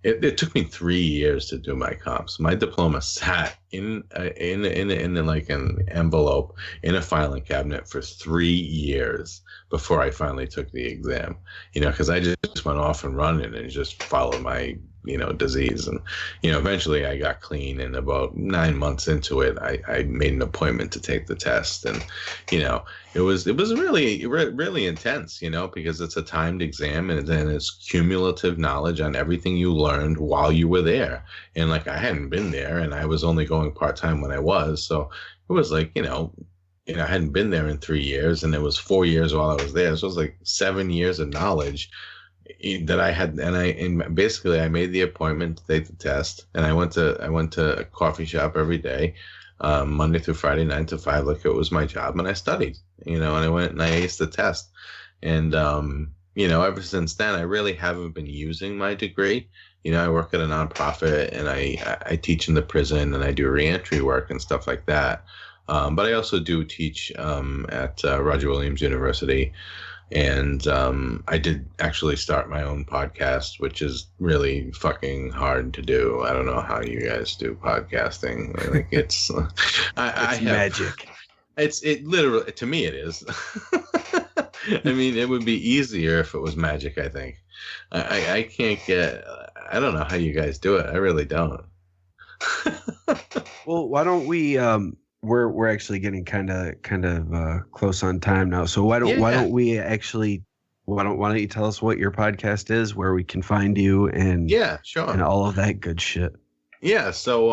It took me 3 years to do my comps. My diploma sat in like an envelope in a filing cabinet for 3 years before I finally took the exam. Because I just went off and running and just followed my disease, and eventually I got clean, and about 9 months into it I made an appointment to take the test, and it was really intense, because it's a timed exam, and then it's cumulative knowledge on everything you learned while you were there. And like, I hadn't been there, and I was only going part-time when I was, so it was like I hadn't been there in 3 years, and it was 4 years while I was there, so it was like 7 years of knowledge that I had, and basically I made the appointment to take the test, and I went to a coffee shop every day, Monday through Friday, 9 to 5, like it was my job, and I studied, and I went and I aced the test, and ever since then I really haven't been using my degree. I work at a nonprofit, and I teach in the prison, and I do reentry work and stuff like that, but I also do teach at Roger Williams University. And I did actually start my own podcast, which is really fucking hard to do. I don't know how you guys do podcasting. Like it's magic. It literally, to me, it is. I mean, it would be easier if it was magic, I think. I can't get. I don't know how you guys do it. I really don't. Well, why don't we? We're actually getting kind of close on time now. So why don't you tell us what your podcast is, where we can find you, and sure, and all of that good shit. Yeah, so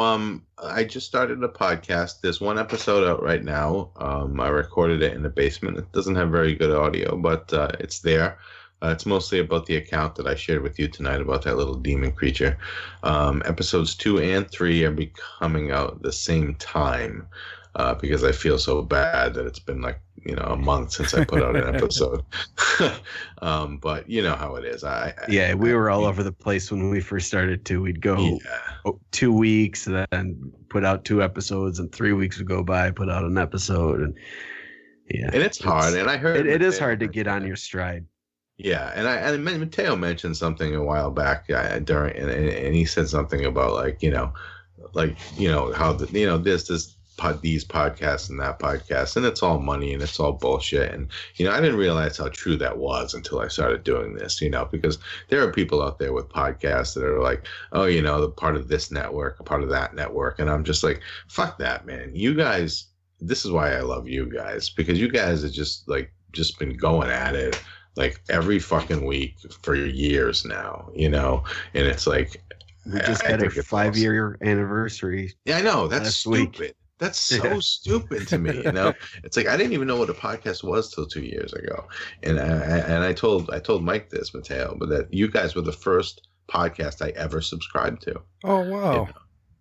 I just started a podcast. There's one episode out right now. I recorded it in the basement. It doesn't have very good audio, but it's there. It's mostly about the account that I shared with you tonight about that little demon creature. Episodes 2 and 3 are coming out at the same time. Because I feel so bad that it's been like, a month since I put out an episode. But you know how it is. We were all over the place when we first started too. We'd go 2 weeks, then put out 2 episodes, and 3 weeks would go by, put out an episode. And it's hard. And I heard it is hard to get on your stride. Yeah, and Mateo mentioned something a while back during, and he said something about how these podcasts and that podcast, and it's all money and it's all bullshit. And I didn't realize how true that was until I started doing this, because there are people out there with podcasts that are like, oh, the part of this network, a part of that network, and I'm just like, fuck that, man. You guys, this is why I love you guys, because you guys have just been going at it like every fucking week for years now, and it's like, we just had a 5-year anniversary. Yeah, I know, that's stupid. Week. That's so stupid to me, It's like, I didn't even know what a podcast was till 2 years ago, and I told Mike this, Mateo, but that you guys were the first podcast I ever subscribed to. Oh wow!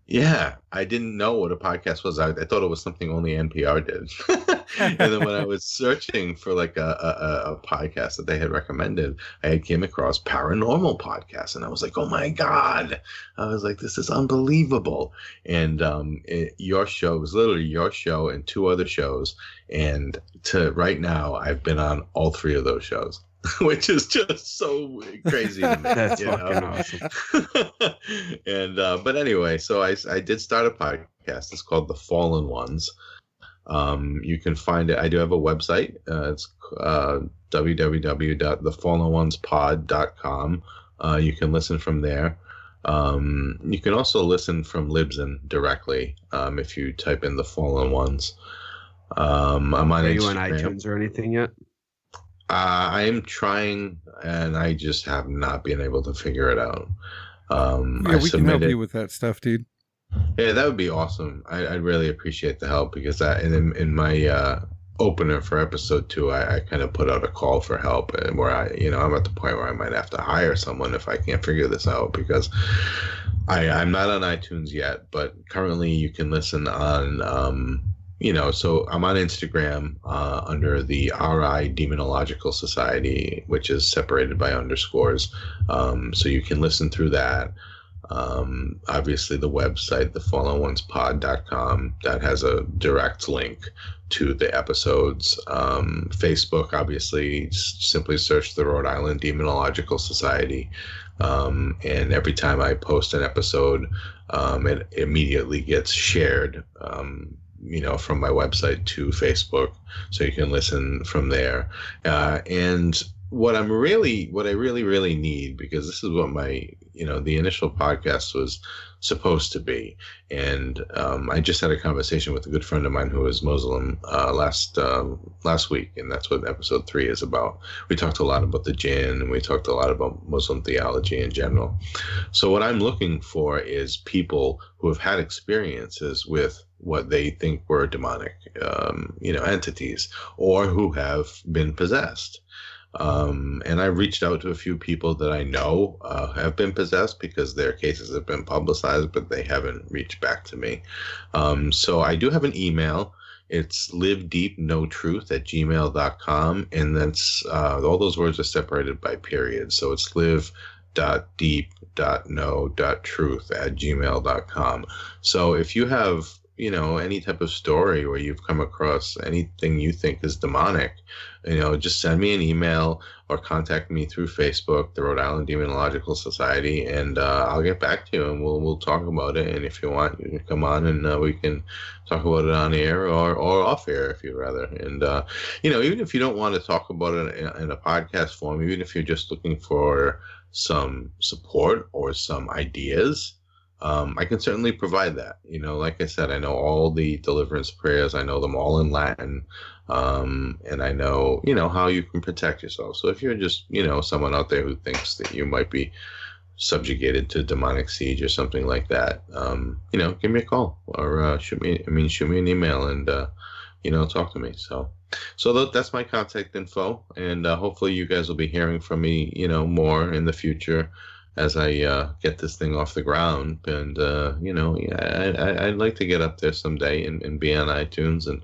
Yeah, I didn't know what a podcast was. I thought it was something only NPR did. And then when I was searching for like a podcast that they had recommended, I came across Paranormal Podcast, and I was like, oh my God. I was like, this is unbelievable. And your show was literally your show and 2 other shows. And to right now, I've been on all 3 of those shows. which is just so crazy to me. That's fucking awesome. And but anyway, so I did start a podcast. It's called The Fallen Ones. You can find it. I do have a website. It's www.thefallenonespod.com. You can listen from there. You can also listen from Libsyn directly if you type in The Fallen Ones. I'm on Are you Instagram. on iTunes or anything yet? I am trying, and I just have not been able to figure it out. We can help you with that stuff, dude. Yeah, that would be awesome. I'd really appreciate the help, because in my opener for episode 2, I kind of put out a call for help, and where I'm at the point where I might have to hire someone if I can't figure this out, because I'm not on iTunes yet, but currently you can listen on so I'm on Instagram under the RI Demonological Society, which is separated by underscores. So you can listen through that. Obviously the website, thefallenonesepod.com, that has a direct link to the episodes. Facebook, obviously, simply search the Rhode Island Demonological Society. And every time I post an episode, it immediately gets shared, from my website to Facebook, so you can listen from there. And what I really need, because this is what my, the initial podcast was supposed to be. And I just had a conversation with a good friend of mine who is Muslim last week, and that's what episode 3 is about. We talked a lot about the jinn, and we talked a lot about Muslim theology in general. So what I'm looking for is people who have had experiences with what they think were demonic, entities, or who have been possessed. And I reached out to a few people that I know have been possessed, because their cases have been publicized, but they haven't reached back to me. So I do have an email. It's livedeepnotruth@gmail.com. And that's all those words are separated by periods. So it's live.deep.no.truth@gmail.com. So if you have any type of story where you've come across anything you think is demonic, just send me an email or contact me through Facebook, the Rhode Island Demonological Society, and I'll get back to you, and we'll talk about it. And if you want, you can come on and we can talk about it on air or off air if you'd rather. And even if you don't want to talk about it in a podcast form, even if you're just looking for some support or some ideas, I can certainly provide that. Like I said, I know all the deliverance prayers. I know them all in Latin. And I know, how you can protect yourself. So if you're just, someone out there who thinks that you might be subjugated to demonic siege or something like that, give me a call or shoot me an email and, talk to me. So that's my contact info. And hopefully you guys will be hearing from me, more in the future as I get this thing off the ground. And, I'd like to get up there someday and be on iTunes and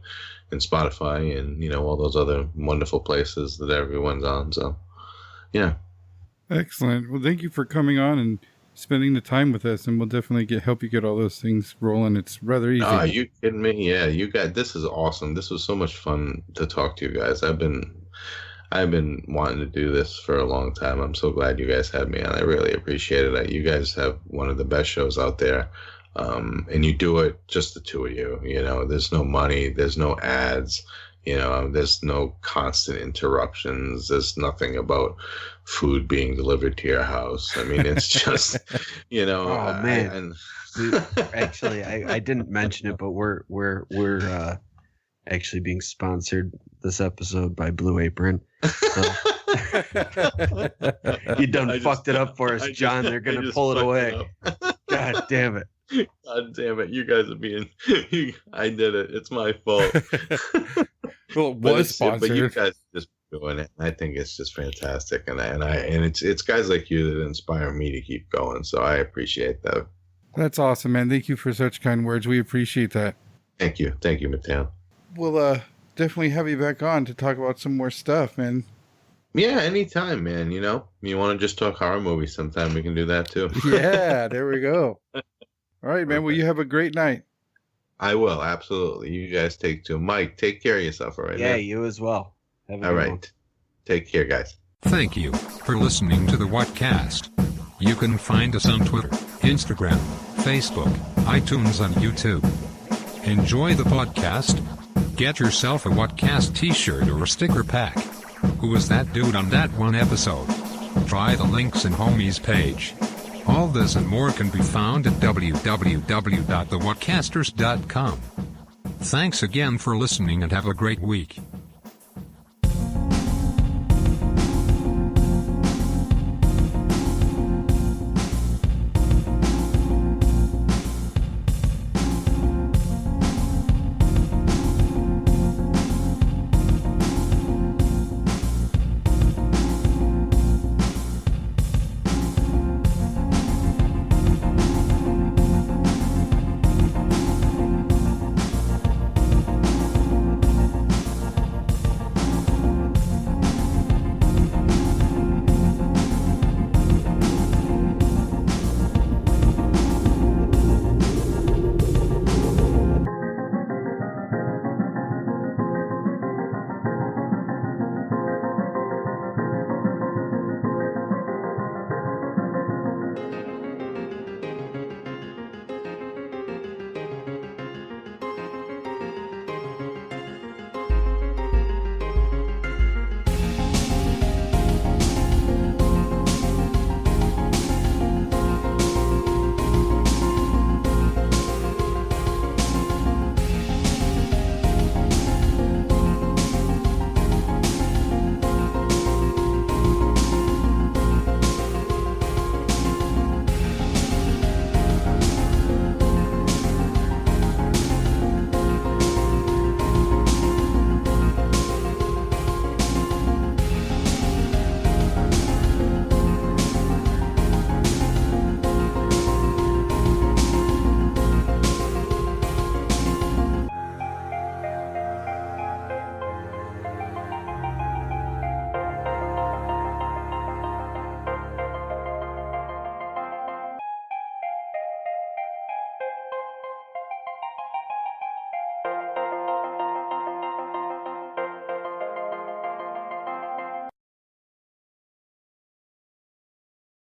Spotify and, all those other wonderful places that everyone's on. So, yeah. Excellent. Well, thank you for coming on and spending the time with us, and we'll definitely help you get all those things rolling. It's rather easy. Are you kidding me? Yeah, you guys, this is awesome. This was so much fun to talk to you guys. I've been wanting to do this for a long time. I'm so glad you guys had me on. I really appreciate it. You guys have one of the best shows out there. And you do it just the two of you. There's no money, there's no ads, there's no constant interruptions. There's nothing about food being delivered to your house. I mean, it's just, Oh man. Actually, I didn't mention it, but we're actually being sponsored this episode by Blue Apron. So. You done fucked it up for us, John. They're gonna pull it away. God damn it. God damn it. You guys are being I did it. It's my fault. Well, it was sponsored. But you guys are just doing it. I think it's just fantastic. And it's guys like you that inspire me to keep going. So I appreciate that. That's awesome, man. Thank you for such kind words. We appreciate that. Thank you. Thank you, Mateo. We'll definitely have you back on to talk about some more stuff, man. Yeah, anytime, man. You want to just talk horror movies sometime, we can do that too. Yeah, there we go. All right, man. Well, you have a great night. I will, absolutely. You guys take care. Mike, take care of yourself, all right? Yeah, man? You as well. Have a all good right. one. Take care, guys. Thank you for listening to the Whatcast. You can find us on Twitter, Instagram, Facebook, iTunes, and YouTube. Enjoy the podcast. Get yourself a Whatcast t-shirt or a sticker pack. Who was that dude on that one episode? Try the links in Homie's page. All this and more can be found at www.thewhatcasters.com. Thanks again for listening and have a great week.